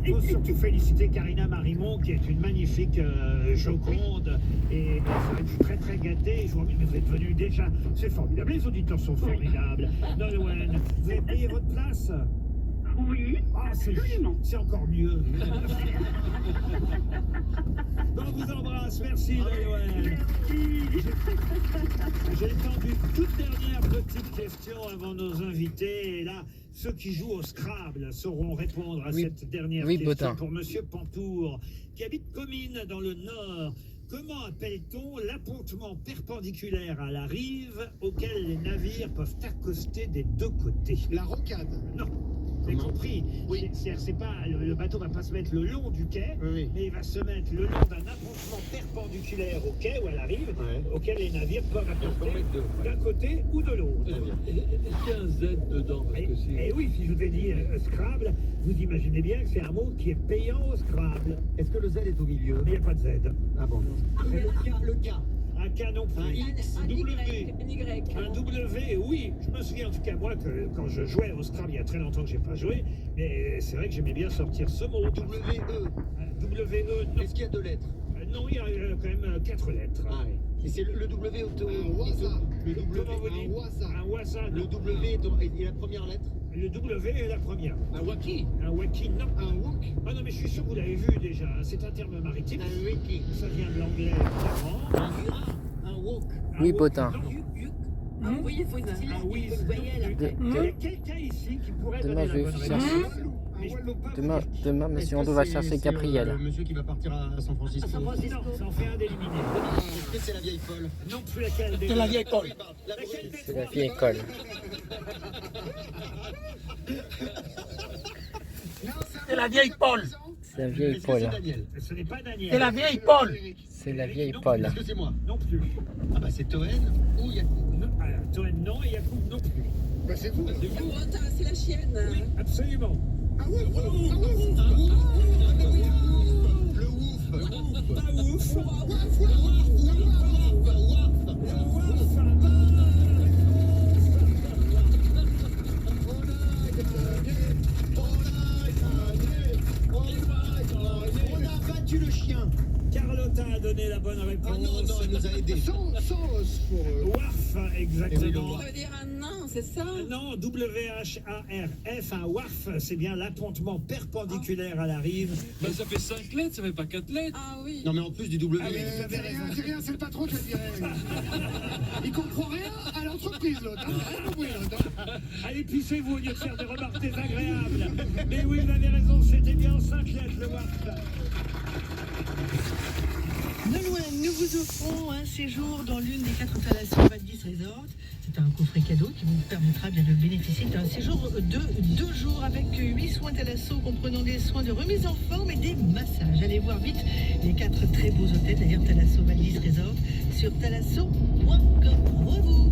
Il faut surtout féliciter Karina Marimont, qui est une magnifique Joconde. Et c'est vrai que je suis très très gâté. Je vous remercie, vous êtes venus déjà. C'est formidable. Les auditeurs sont formidables. Nolwenn, vous avez payé votre place? Oui, absolument. C'est encore mieux. On vous embrasse. Merci, Nolwenn. J'ai tendu une toute dernière petite question avant nos invités. Et là, ceux qui jouent au Scrabble sauront répondre à cette dernière question Potin. pour Monsieur Pantour, qui habite Comines dans le Nord. Comment appelle-t-on l'appontement perpendiculaire à la rive auquel les navires peuvent accoster des deux côtés? La rocade. Non. Vous avez compris? Oui. C'est pas, le bateau va pas se mettre le long du quai, mais il va se mettre le long d'un appontement perpendiculaire au quai ou à la rive, auquel les navires peuvent accoster d'un côté ou de l'autre. Est-ce qu'il y a un Z dedans? Et oui, si je vous ai dit Scrabble, vous imaginez bien que c'est un mot qui est payant au Scrabble. Est-ce que le Z est au milieu? Mais il n'y a pas de Z. Ah bon. Le K. Un K non plus. Un X, un W. Un Y. Un W, oui. Je me souviens en tout cas, moi, que quand je jouais au Scrabble, il y a très longtemps que j'ai pas joué, mais c'est vrai que j'aimais bien sortir ce mot. W-E. W-E, non. Est-ce qu'il y a 2 lettres? Non, il y a quand même 4 lettres. Ah oui. Et c'est le W auto. Un waza. Le W. Comment vous dites? Un waza. Le W est la première lettre? Le W est la première. Un waki? Un waki, non. Un wok? Ah non, mais je suis sûr que vous l'avez vu déjà. C'est un terme maritime. Un wiki. Ça vient de l'anglais, évidemment. Un wok. Oui, Potin. Oui, il faut une voyelle. Il y a quelqu'un ici qui pourrait donner la bonne réponse. Demain, monsieur Ando va chercher Gabriel. Le monsieur qui va partir à San Francisco. Non, ça en fait un d'éliminé. Est-ce que c'est la vieille folle? Non plus laquelle des C'est la vieille folle. C'est la vieille école. C'est la vieille Paul. C'est la vieille Paul. Ce n'est pas Daniel. C'est la vieille Paul. C'est la vieille Paul. Est-ce que c'est moi? Non plus. Ah bah c'est Toen ou Yacoub? Toen non et Yacoub non plus. Bah c'est vous. C'est la chienne. Oui, absolument. Ah ouais, le ouf. Pas ouf. On a battu le chien. Carlotta a donné la bonne réponse. Ah non, elle nous a aidés. Sans pour... Warf, exactement. Ça veut dire un nain, c'est ça? Non, W-H-A-R-F, un warf, c'est bien l'appontement perpendiculaire à la rive. Bah, ça fait 5 lettres, ça fait pas 4 lettres. Ah oui. Non mais en plus du W. Ah oui, vous avez raison. C'est rien, c'est le patron qui le dirait. Il comprend rien à l'entreprise l'autre. Rien compris l'autre. Allez, pissez-vous au lieu de faire des remarques désagréables. Mais oui, vous avez raison, c'était bien en 5 lettres le warf. Nolwenn, nous vous offrons un séjour dans l'une des 4 installations Valdis Resort. C'est un coffret cadeau qui vous permettra bien de bénéficier d'un séjour de 2 jours avec 8 soins Thalasso comprenant des soins de remise en forme et des massages. Allez voir vite les 4 très beaux hôtels, d'ailleurs Thalasso Valdis Resort, sur thalasso.com. Bravo vous.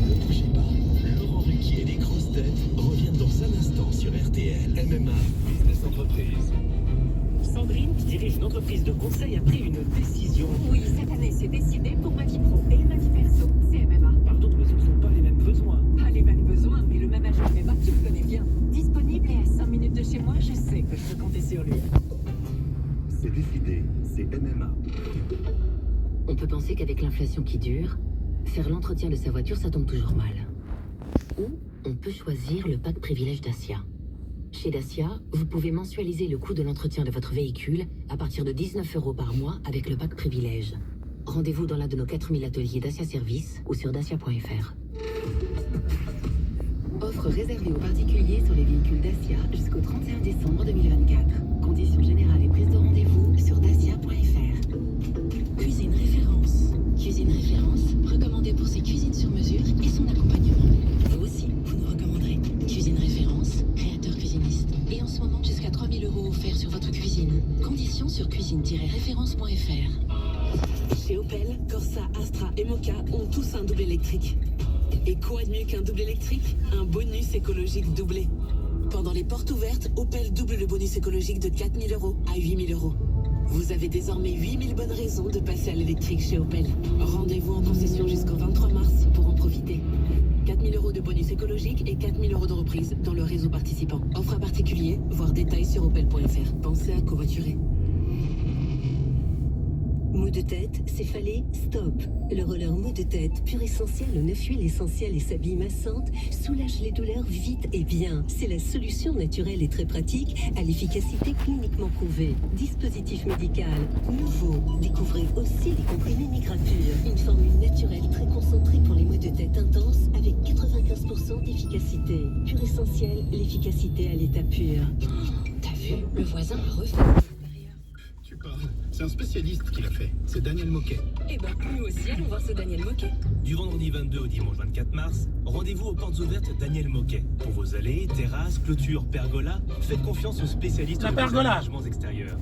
Ne bougez pas, Laurent Ruquier et les grosses têtes reviennent dans un instant sur RTL. MMA, Business Entreprise. Sandrine, qui dirige une entreprise de conseil, a pris une décision. Oui, cette année, c'est décidé pour ma vie pro et ma vie perso. C'est MMA. Pardon, mais ce ne sont pas les mêmes besoins. Pas les mêmes besoins, mais le même agent MMA, tu le connais bien. Disponible et à 5 minutes de chez moi, je sais que je peux compter sur lui. C'est décidé, c'est MMA. On peut penser qu'avec l'inflation qui dure, faire l'entretien de sa voiture, ça tombe toujours mal. Ou on peut choisir le pack privilège Dacia. Chez Dacia, vous pouvez mensualiser le coût de l'entretien de votre véhicule à partir de 19 € par mois avec le pack privilège. Rendez-vous dans l'un de nos 4000 ateliers Dacia Service ou sur dacia.fr. Offre réservée aux particuliers sur les véhicules Dacia jusqu'au 31 décembre 2024. Conditions générales et prise de rendez-vous sur dacia.fr. Cuisine Référence. Cuisine Référence, recommandée pour ses cuisines sur mesure et son accompagnement. Vous aussi, vous nous recommanderez. Cuisine Référence, créateur cuisiniste. Et en ce moment, jusqu'à 3 000 € offerts sur votre cuisine. Conditions sur cuisine-référence.fr. Chez Opel, Corsa, Astra et Mokka ont tous un double électrique. Et quoi de mieux qu'un double électrique? Un bonus écologique doublé. Pendant les portes ouvertes, Opel double le bonus écologique de 4 000 € à 8 000 €. Vous avez désormais 8 000 bonnes raisons de passer à l'électrique chez Opel. Rendez-vous en concession jusqu'au 23 mars pour en profiter. 4 000 € de bonus écologique et 4 000 € de reprise dans le réseau participant. Offre à particulier, voir détails sur opel.fr. Pensez à covoiturer. Maux de tête, céphalée, stop. Le roller maux de tête, pur essentiel aux 9 huiles essentielles et s'habille massante, soulage les douleurs vite et bien. C'est la solution naturelle et très pratique à l'efficacité cliniquement prouvée. Dispositif médical nouveau. Découvrez aussi les comprimés Migrature. Une formule naturelle très concentrée pour les maux de tête intenses avec 95% d'efficacité. Pur essentiel, l'efficacité à l'état pur. T'as vu, le voisin a refait. Tu parles. C'est un spécialiste qui l'a fait. C'est Daniel Moquet. Eh ben, nous aussi allons voir ce Daniel Moquet. Du vendredi 22 au dimanche 24 mars, rendez-vous aux portes ouvertes Daniel Moquet. Pour vos allées, terrasses, clôtures, pergolas, faites confiance aux spécialistes des aménagements extérieurs.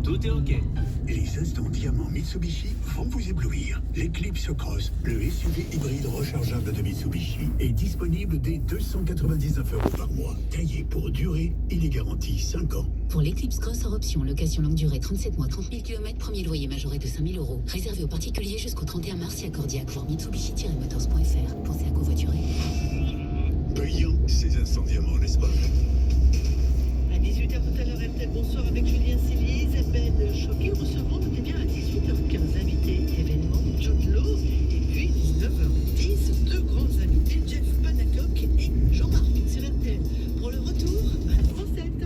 Tout est OK. Les instants diamants Mitsubishi vont vous éblouir. L'Eclipse Cross, le SUV hybride rechargeable de Mitsubishi, est disponible dès 299 € par mois. Taillé pour durer, il est garanti 5 ans. Pour l'Eclipse Cross hors option, location longue durée 37 mois, 30 000 km, premier loyer majoré de 5 000 €. Réservé aux particuliers jusqu'au 31 mars et à Cordiac, voir Mitsubishi-motors.fr. Pensez à covoiturer. Brillant, ces instants diamants, n'est-ce pas? À 18h tout à l'heure, RTL, bonsoir avec Julien Cellier, Isabelle Choquet. Recevant, notez bien, à 18h15, invité événement, John Lowe. Et puis, 9h10, deux grands invités, Jeff Panaclock et Jean-Marc sur RTL. Pour le retour à Rosette.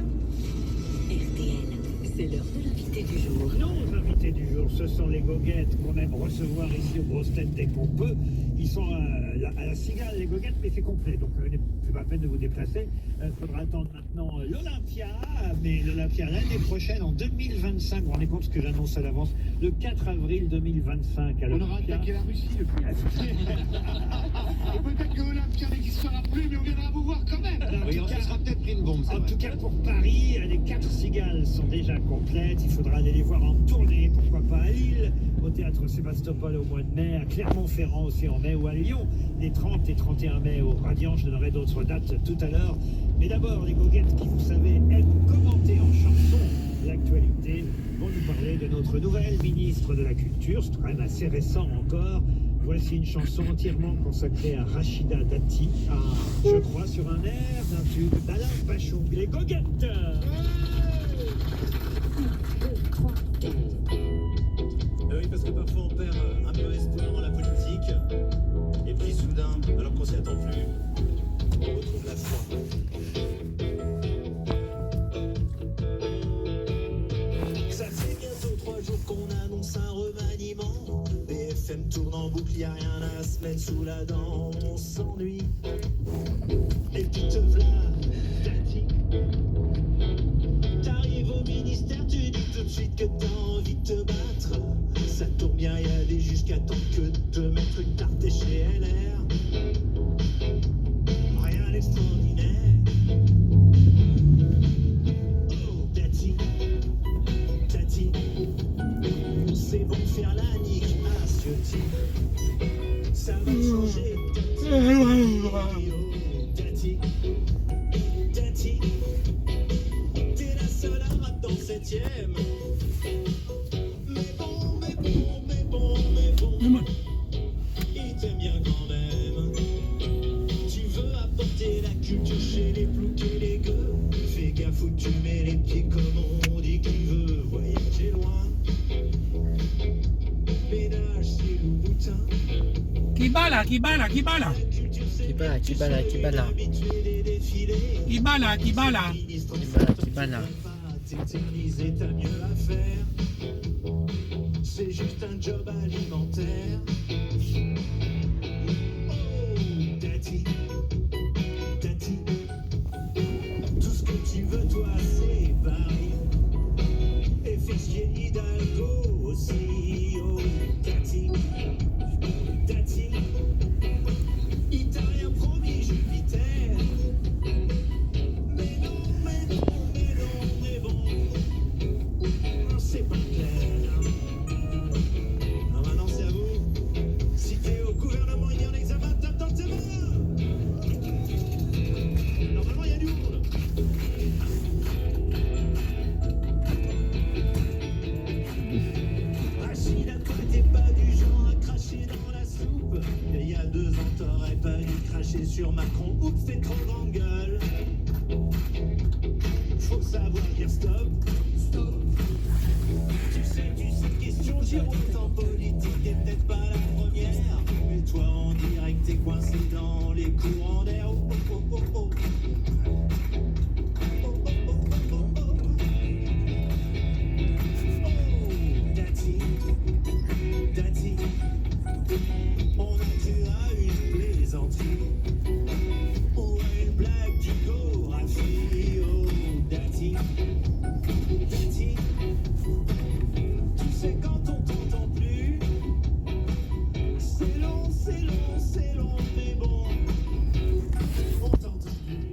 RTL, c'est l'heure de l'invité du jour. Nos invités du jour, ce sont les goguettes qu'on aime recevoir ici aux grosses têtes dès qu'on peut. Ils sont à la cigale, les goguettes, mais c'est complet. Donc, c'est pas la peine de vous déplacer. Il faudra attendre maintenant l'Olympia. Mais l'Olympia l'année prochaine, en 2025. Vous vous rendez compte ce que j'annonce à l'avance? Le 4 avril 2025 à l'Olympia. On aura attaqué la Russie depuis. Et peut-être que l'Olympia n'existera plus, mais on viendra vous voir quand même. Oui, ça sera peut-être pris une bombe. En tout cas, pour Paris, les 4 cigales sont déjà complètes. Il faudra aller les voir en tournée, pourquoi pas à Lille, au théâtre Sébastopol au mois de mai, à Clermont-Ferrand aussi en mai, ou à Lyon, les 30 et 31 mai au Radiant. Je donnerai d'autres dates tout à l'heure. Mais d'abord, les goguettes qui, vous savez, aiment commenter en chanson l'actualité, vont nous parler de notre nouvelle ministre de la Culture. C'est quand même assez récent encore. Voici une chanson entièrement consacrée à Rachida Dati, je crois, sur un air d'un tube d'Alain Bachung. Les goguettes. Oui, parce que parfois on perd un peu espoir dans la politique, et puis soudain, alors qu'on s'y attend plus, on retrouve la foi. Ça fait bientôt 3 jours qu'on annonce un remaniement. BFM tourne en boucle, y'a rien à se mettre sous la dent, on s'ennuie. Et puis te v'là, Tati. T'arrives au ministère, tu dis tout de suite que t'as envie de te battre. Ça tourne bien, y'a des juges qui attendent que de mettre une tarte chez LR. Rien d'extraordinaire. Oh, Tati, Tati, c'est bon de faire la nique à Ciotti. Ça va changer, Tati. Oh, Tati, Tati, t'es la seule à rap dans le 7e. Il t'aime bien quand même. Tu veux apporter la culture chez les ploucs et les gueux. Fais gaffe où tu mets les pieds comme on dit qui veut voyager loin. Ménage c'est le boutin. Qui bala, qui bala, qui bala. Qui bala, qui bala, qui bala. Qui bala, qui bala. Qui bala, qui bala. T'éterniser, t'as mieux à faire. C'est juste un job alimentaire. Oh, Tati, Tati, tout ce que tu veux, toi, c'est Paris. Et Fichier Hidalgo aussi. Oh, Tati, Tati, il t'a rien promis, Jupiter. Mais non, mais non, mais non, mais bon, c'est pas clair. sur Macron, oups, c'est trop grande gueule. Faut savoir dire stop. Stop. Tu sais, question, Jérôme, en politique, t'es peut-être pas la première. Mais toi, en direct, t'es coincé dans les courants d'air. Oh, oh, oh, oh, oh. On a dû à une plaisanterie ou à une blague d'icographie. Oh, Dati, Dati, tu sais quand on t'entend plus, c'est long, c'est long, c'est long, mais bon, on t'entend plus.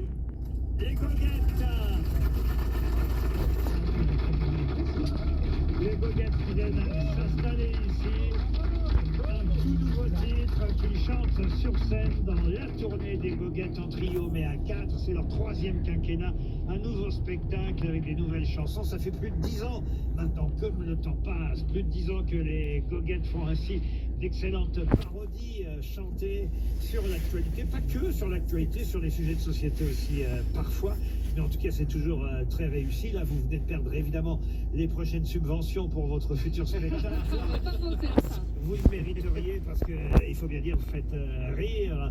Les goguettes, qui viennent s'installer ici. Tout nouveau titre qu'ils chantent sur scène dans la tournée des Goguettes en trio mais à 4, c'est leur 3e quinquennat, un nouveau spectacle avec des nouvelles chansons. Ça fait plus de 10 ans maintenant, comme le temps passe, plus de 10 ans que les Goguettes font ainsi d'excellentes parodies chantées sur l'actualité, pas que sur l'actualité, sur les sujets de société aussi parfois, mais en tout cas c'est toujours très réussi. Là vous venez de perdre évidemment les prochaines subventions pour votre futur spectacle. Vous le mériteriez parce que, il faut bien dire, vous faites rire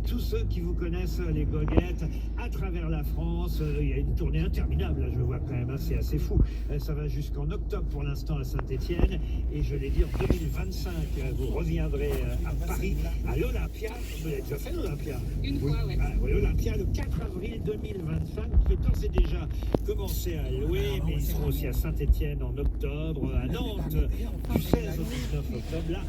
tous ceux qui vous connaissent, les Goguettes, à travers la France. Il y a une tournée interminable, là, je vois quand même, c'est assez fou. Ça va jusqu'en octobre pour l'instant à Saint-Étienne. Et je l'ai dit, en 2025, vous reviendrez à Paris, à l'Olympia. Vous l'avez déjà fait l'Olympia? Une fois, oui. Oui, l'Olympia, le 4 avril 2025, qui est d'ores et déjà commencé à louer, mais ils seront aussi à Saint-Étienne en octobre, à Nantes du 16 au 19 octobre. Là,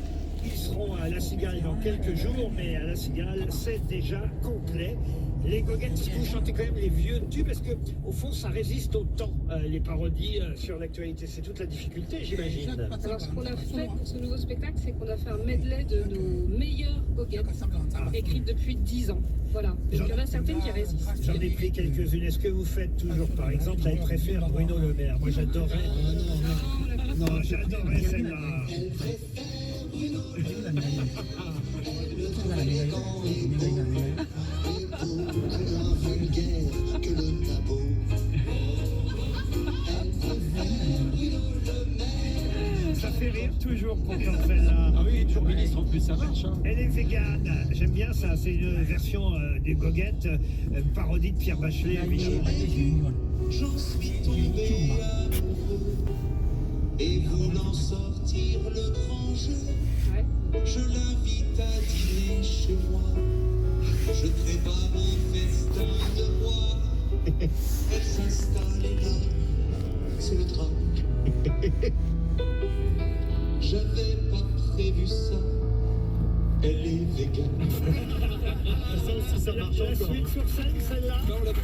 ils seront à La Cigale dans quelques jours, mais à La Cigale, c'est déjà complet. Les Goguettes, vous chantez quand même les vieux tubes, parce que au fond, ça résiste au temps, les parodies sur l'actualité. C'est toute la difficulté, j'imagine. Alors, ce qu'on a fait pour ce nouveau spectacle, c'est qu'on a fait un medley de nos meilleures Goguettes, écrites depuis 10 ans. Voilà. Donc, il y en a certaines qui résistent. J'en ai pris quelques-unes. Est-ce que vous faites toujours, par exemple, elle préfère Bruno Le Maire? Moi, j'adorais. Non, j'adorais celle-là. Ça fait rire toujours pour celle-là. Ah oui, toujours ministre en plus, ça marche. Hein. Elle est végane, j'aime bien ça, c'est une version des Goguettes, parodie de Pierre Bachelet. J'en suis tombé amoureux et voulant sortir le grand jeu, je l'invite à dîner chez moi. Je prépare un festin de roi. Elle s'installe et là, c'est le drame. J'avais pas prévu ça. Elle est végane. Ça aussi, ça marche encore. La suite sur scène, celle-là? Non, on la fait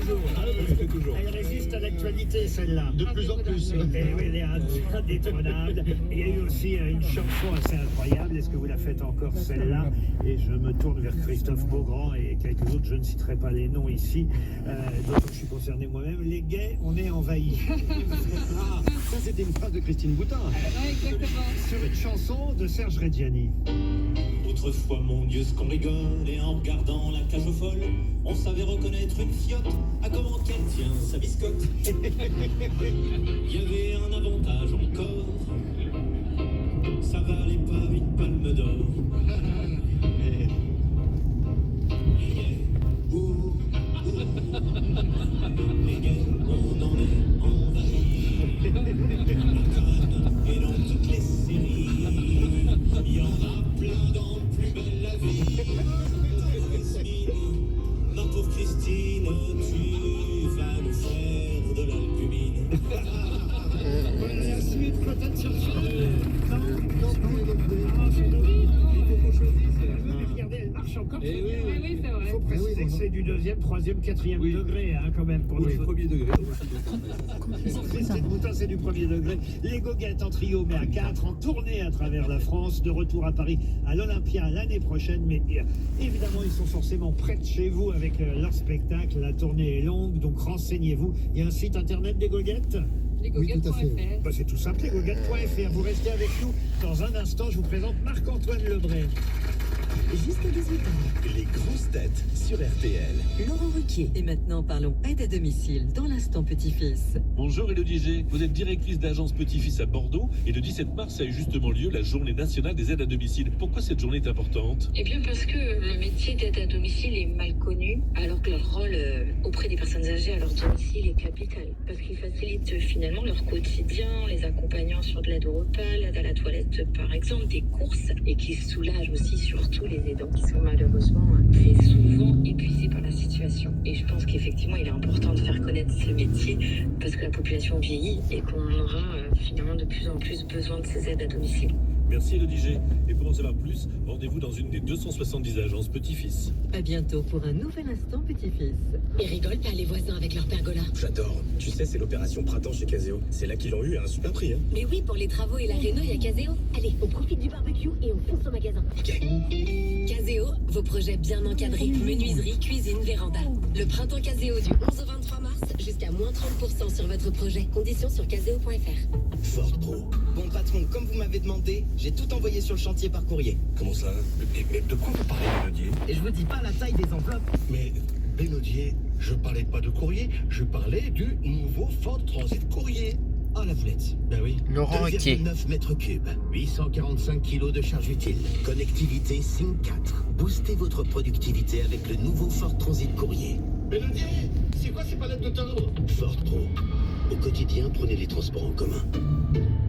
toujours. On la fait toujours. Elle résiste à l'actualité, celle-là. De plus en plus. Et oui, elle est indétrônable. Il y a eu aussi une chanson assez incroyable. Est-ce que vous la faites encore, celle-là? Et je me tourne vers Christophe Beaugrand et quelques autres. Je ne citerai pas les noms ici, d'autant que je suis concerné moi-même. Les gays, on est envahis. Ah, ça, c'était une phrase de Christine Boutin. Ouais, exactement. Sur une chanson de Serge Reggiani. Autrefois, mon Dieu, ce qu'on rigole, et en regardant la cage aux folles, on savait reconnaître une fiotte à comment qu'elle tient sa biscotte. Il y avait un avantage encore, ça valait pas une palme d'or. Les gays, on en est envahis. Et dans toutes les séries, il y en a plein dans Plus belle la vie. Ma pauvre Christine, tu vas nous faire de l'albumine. La suite, peut-être chercher. Non, c'est dommage. Il faut qu'on choisisse. Regardez, elle marche encore. Oui, c'est vrai. Il faut préciser que c'est du 2e, 3e, 4e degré, hein, quand même. Pour oui, premier degré. Christine Boutin, c'est du 1er degré. Les Goguettes en trio, mais à 4, en tournée à travers la France, de retour à Paris à l'Olympia l'année prochaine. Mais évidemment, ils sont forcément près de chez vous avec leur spectacle. La tournée est longue, donc renseignez-vous. Il y a un site internet des Goguettes? Lesgoguettes.fr. Bah, c'est tout simple, lesgoguettes.fr. Vous restez avec nous. Dans un instant, je vous présente Marc-Antoine Lebré. jusqu'à 18h. Les grosses têtes sur RTL. Laurent Ruquier. Et maintenant, parlons aide à domicile dans l'instant petit-fils. Bonjour Élodie G, vous êtes directrice d'agence Petit-Fils à Bordeaux et le 17 mars a eu justement lieu la journée nationale des aides à domicile. Pourquoi cette journée est importante? Eh bien parce que le métier d'aide à domicile est mal connu, alors que leur rôle auprès des personnes âgées à leur domicile est capital. Parce qu'il facilite finalement leur quotidien, les accompagnant sur de l'aide au repas, l'aide à la toilette par exemple, des courses, et qui soulage aussi surtout les aidants qui sont malheureusement très souvent épuisés par la situation. Et je pense qu'effectivement il est important de faire connaître ce métier parce que la population vieillit et qu'on aura finalement de plus en plus besoin de ces aides à domicile. Merci Élodie G. Et pour en savoir plus, rendez-vous dans une des 270 agences Petit-Fils. À bientôt pour un nouvel instant petit-fils. Et rigole pas les voisins avec leur pergola. J'adore. Tu sais, c'est l'opération Printemps chez Caseo. C'est là qu'ils l'ont eu à un super prix. Hein. Mais oui, pour les travaux et la réno, il y a Caseo. Allez, on profite du barbecue et on fonce au magasin. Ok. Caseo, vos projets bien encadrés. Menuiserie, cuisine, véranda. Le printemps Caseo du 11 au 23 mars, jusqu'à moins 30% sur votre projet. Conditions sur caseo.fr. Ford Pro. Bon patron, comme vous m'avez demandé, j'ai tout envoyé sur le chantier par courrier. Comment ça? Mais de quoi vous parlez, Bénodier? Et je vous dis pas la taille des enveloppes. Mais Bénodier, je parlais pas de courrier, je parlais du nouveau Ford Transit Courrier. Ah, la foulette. Ben oui. Laurent Ruquier. 2,9 mètres cubes, 845 kilos de charge utile. Connectivité SIM 4. Boostez votre productivité avec le nouveau Ford Transit Courrier. Bénodier, c'est quoi ces palettes de tonneaux? Ford Pro. Au quotidien, prenez les transports en commun.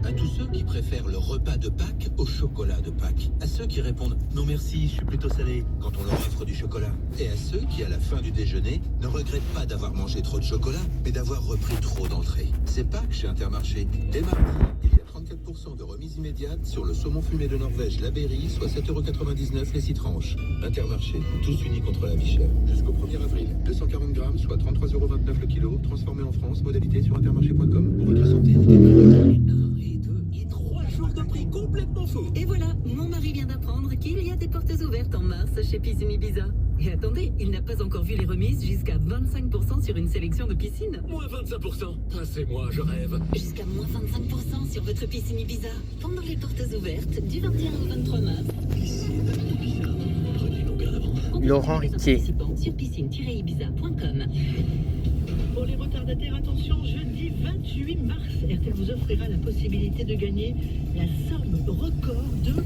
À tous ceux qui préfèrent le repas de Pâques au chocolat de Pâques. À ceux qui répondent « Non merci, je suis plutôt salé » quand on leur offre du chocolat. Et à ceux qui, à la fin du déjeuner, ne regrettent pas d'avoir mangé trop de chocolat, mais d'avoir repris trop d'entrées. C'est Pâques chez Intermarché. Dès mardi, il y a 34% de remise immédiate sur le saumon fumé de Norvège, la Berry, soit 7,99€ les 6 tranches. Intermarché, tous unis contre la vie chère. Jusqu'au 1er avril, 240 grammes, soit 33,29€ le kilo, transformé en France, modalité sur intermarché.com. Pour votre santé, De prix complètement fou. Et voilà, mon mari vient d'apprendre qu'il y a des portes ouvertes en mars chez Piscine Ibiza. Et attendez, il n'a pas encore vu les remises jusqu'à 25% sur une sélection de piscines. Moins 25%. Ah, c'est moi, je rêve. Jusqu'à moins 25% sur votre piscine Ibiza. Pendant les portes ouvertes du 21 au 23 mars. Piscine Ibiza. Prenez longueur d'avance. Laurent Ruquier. Sur piscine-ibiza.com. Pour les retardataires, attention, jeudi 28 mars, RTL vous offrira la possibilité de gagner la somme record de 100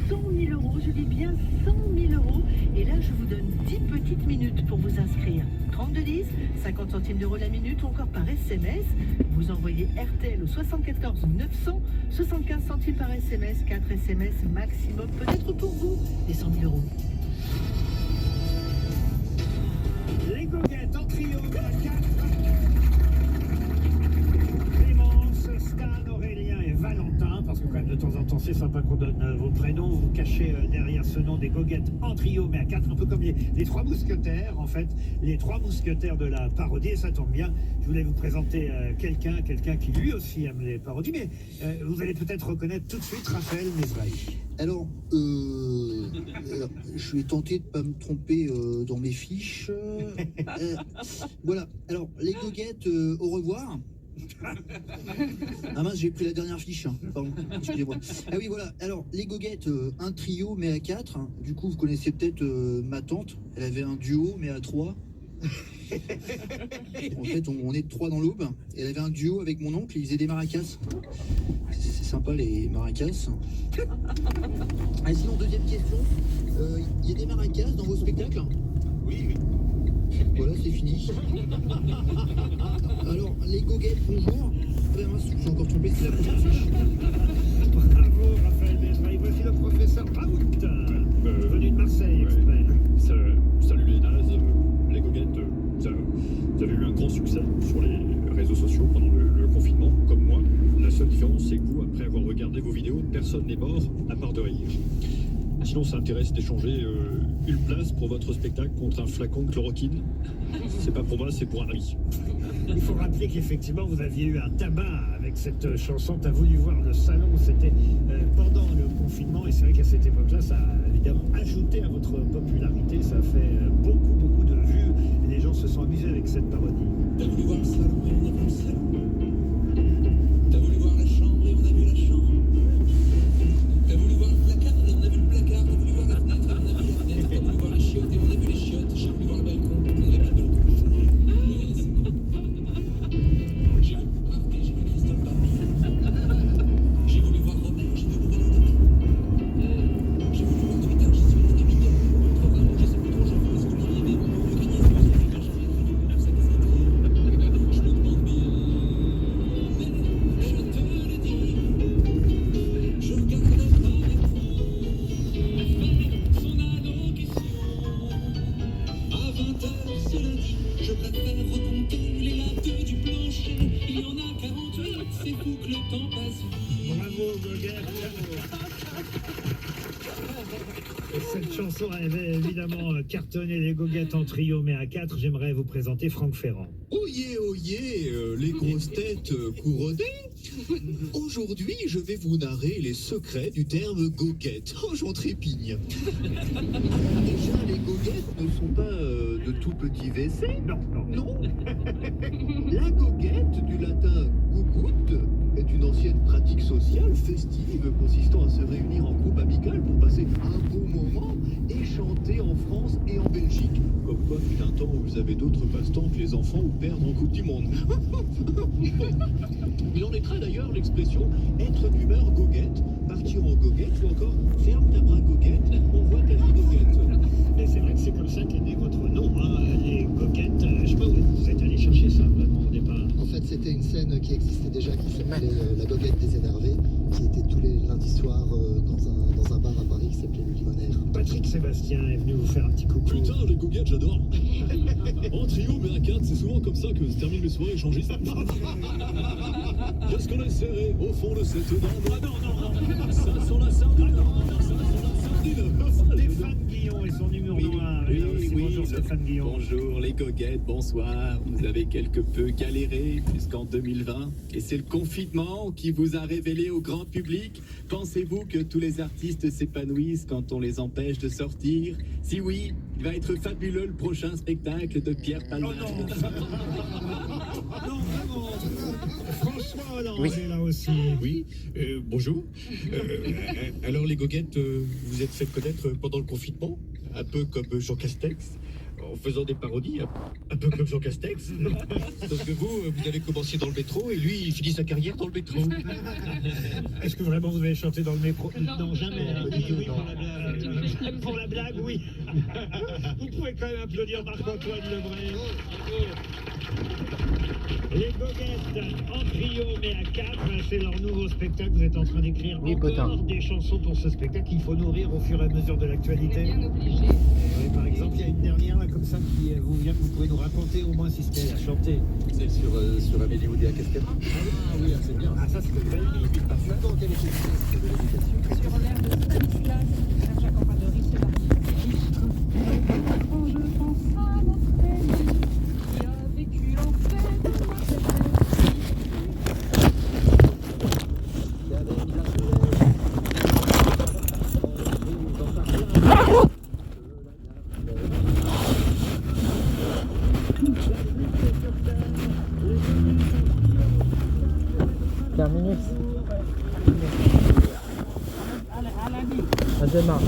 000 €. Je dis bien 100 000 €. Et là, je vous donne 10 petites minutes pour vous inscrire. 3210, 50 centimes d'euros la minute ou encore par SMS. Vous envoyez RTL au 74 900, 75 centimes par SMS, 4 SMS maximum, peut-être pour vous, les 100 000 €. Les goguettes en trio de la 4. Clémence, Stan, Aurélien et Valentin, parce que quand même de temps en temps c'est sympa qu'on donne vos prénoms, vous cachez derrière ce nom des goguettes en trio mais à 4, un peu comme les trois mousquetaires en fait, les trois mousquetaires de la parodie, et ça tombe bien, je voulais vous présenter quelqu'un qui lui aussi aime les parodies, mais vous allez peut-être reconnaître tout de suite Raphaël Mesbaï. Alors, je vais tenter de ne pas me tromper dans mes fiches. Voilà, alors, les goguettes, au revoir. Ah mince, j'ai pris la dernière fiche, hein. Pardon, excusez-moi. Ah oui, voilà, alors, les goguettes, un trio, mais à 4. Hein. Du coup, vous connaissez peut-être ma tante, elle avait un duo, mais à 3. En fait, on est 3 dans l'aube. Elle avait un duo avec mon oncle, ils faisaient des maracas. C'est sympa les maracas. Ah, sinon, deuxième question. Il y a des maracas dans vos spectacles? Oui. Voilà, c'est fini. Alors, les goguettes, bonjour. Ah, mince, je suis encore trompé, c'est la première fiche. Bravo Raphaël Mesbaï, voici le professeur Raoult, venu de Marseille exprès. Salut les nazes, les goguettes, vous avez eu un grand succès sur les réseaux sociaux pendant le confinement, comme moi. La seule différence, c'est que vous, après avoir regardé vos vidéos, personne n'est mort à part de rire. Sinon, ça intéresse d'échanger une place pour votre spectacle contre un flacon de chloroquine. C'est pas pour moi, c'est pour un ami. Il faut rappeler qu'effectivement, vous aviez eu un tabac avec cette chanson. T'as voulu voir le salon, c'était pendant le confinement. Et c'est vrai qu'à cette époque-là, ça a évidemment ajouté à votre popularité. Ça a fait beaucoup de vues. Et les gens se sont amusés avec cette parodie. T'as voulu voir le salon et on a vu le salon. T'as voulu voir la chambre et on a vu la chambre. T'as voulu voir le placard et on a vu le placard. T'as voulu voir la fenêtre et on a vu que le temps passe vite. Bravo, Goguette. Cette chanson avait évidemment cartonné les Goguettes en trio, mais à 4, j'aimerais vous présenter Franck Ferrand. Oyez, les grosses têtes couronnées. Aujourd'hui, je vais vous narrer les secrets du terme goguette. Oh, j'en trépigne. Déjà, les goguettes ne sont pas de tout petits WC. Non. La goguette, du latin gugut, est une ancienne pratique sociale festive consistant à se réunir en groupe amical pour passer un bon moment et chanter en France et en Belgique. Comme quoi, fut un temps où vous avez d'autres passe-temps que les enfants ou perdre en Coupe du Monde. Il en est d'ailleurs l'expression être d'humeur goguette, partir en goguette ou encore ferme ta bras goguette, on voit ta vie goguette. Mais c'est vrai que c'est comme ça qu'est né votre nom, hein, les Goguettes. Je sais pas où vous êtes allé chercher ça vraiment au départ. En fait, c'était une scène qui existait déjà, qui s'appelait La Goguette des Énervés, qui était tous les lundis soirs dans un bar à Paris qui s'appelait Le Limonaire. Patrick Sébastien est venu vous faire un petit coucou. Putain, les goguettes, j'adore. En trio, mais à 4, c'est souvent comme ça que se terminent les soirées échangistes. Qu'est-ce qu'on est serré au fond de cette dame? Ah non, ça sent la sardine. Stéphane Guillon et son numéro 1. Bonjour Stéphane Guillon. Bonjour les goguettes, bonsoir. Vous avez quelque peu galéré jusqu'en 2020 et c'est le confinement qui vous a révélé au grand public. Pensez-vous que tous les artistes s'épanouissent quand on les empêche de sortir? Si oui, il va être fabuleux le prochain spectacle de Pierre Palmade. Non, vraiment. François Hollande Oui. est là aussi. Oui, bonjour. Alors les goguettes, vous êtes fait connaître pendant le confinement, un peu comme Jean Castex, en faisant des parodies, un peu comme Jean Castex. Sauf que vous avez commencé dans le métro et lui, il finit sa carrière dans le métro. Est-ce que vraiment vous avez chanté dans le métro? Non, jamais. Non, Oui, non. pour la blague, oui. Vous pouvez quand même applaudir Marc-Antoine Lebray. Les Goguettes en trio mais à 4, c'est leur nouveau spectacle. Vous êtes en train d'écrire encore des chansons pour ce spectacle qu'il faut nourrir au fur et à mesure de l'actualité. Bien obligé. Oui, par exemple, il y a une dernière là comme ça qui vous vient, que vous pouvez nous raconter au moins si c'était à chanter. C'est sur Amélie Oudéa Cascadra. Ah oui, c'est bien. Ah ça c'est une belle limite. Dans quel était de l'éducation? Sur l'air de Stanislas, Serge Campadori, c'est parti. Quand je pense à notre ami qui a vécu l'enfer de moi, Terminus. À demain.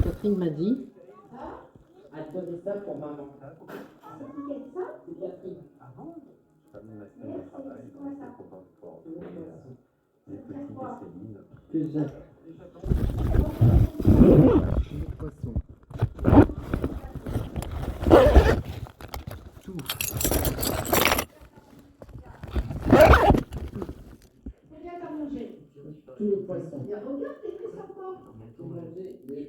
Catherine m'a dit, elle faisait ça pour maman. C'est Catherine. Que j'aime. Le poisson. Tout. Tous les poissons. Regarde, t'es plus sympa. Tout manger, les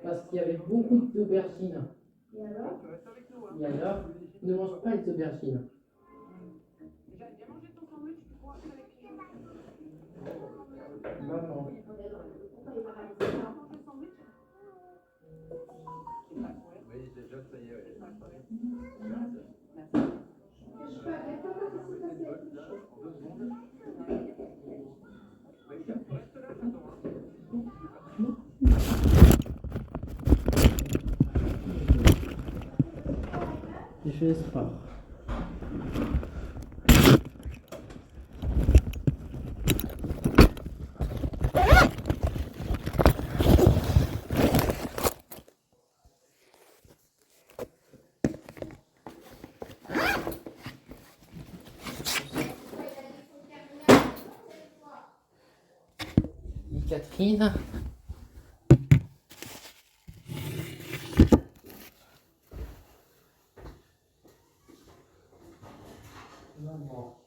Parce qu'il y avait beaucoup d'aubergines. Et alors, ne mange pas les aubergines. Maman. Je laisse pas. Catherine. Maman.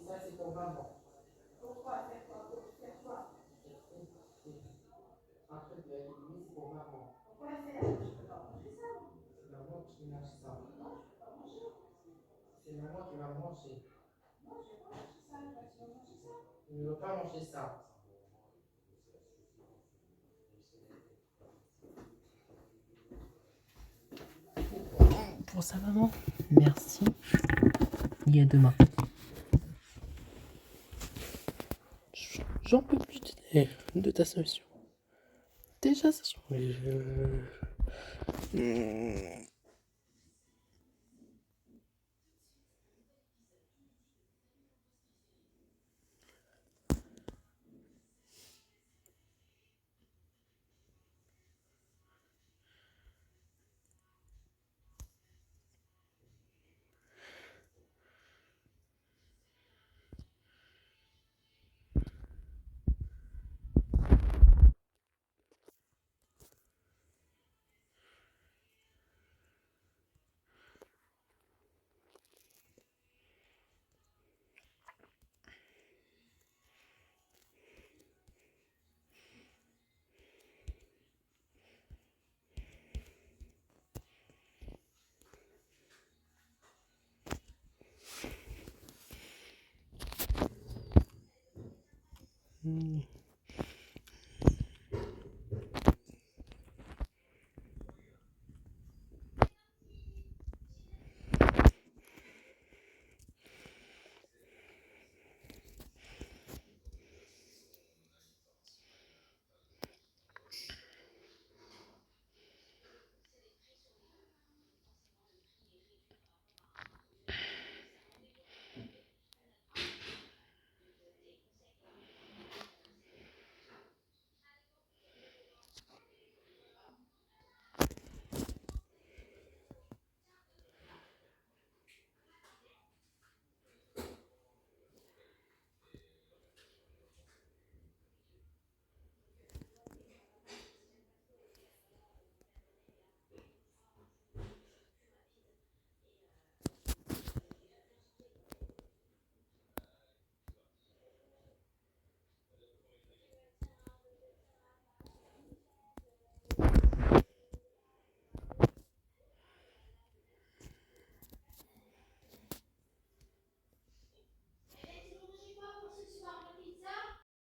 Ça, c'est ton maman. Pourquoi faire quoi? Faire quoi? Un truc de la nuit, c'est pour maman. Pourquoi faire? Je peux pas manger ça. C'est maman qui mange ça. Non, je peux pas manger. C'est maman qui va manger. Non, je vais pas manger ça. Tu vas manger ça. Tu ne veux pas manger ça. Pour ça, maman. Merci. Et à demain. J'en peux plus de ta solution. Déjà, ça change.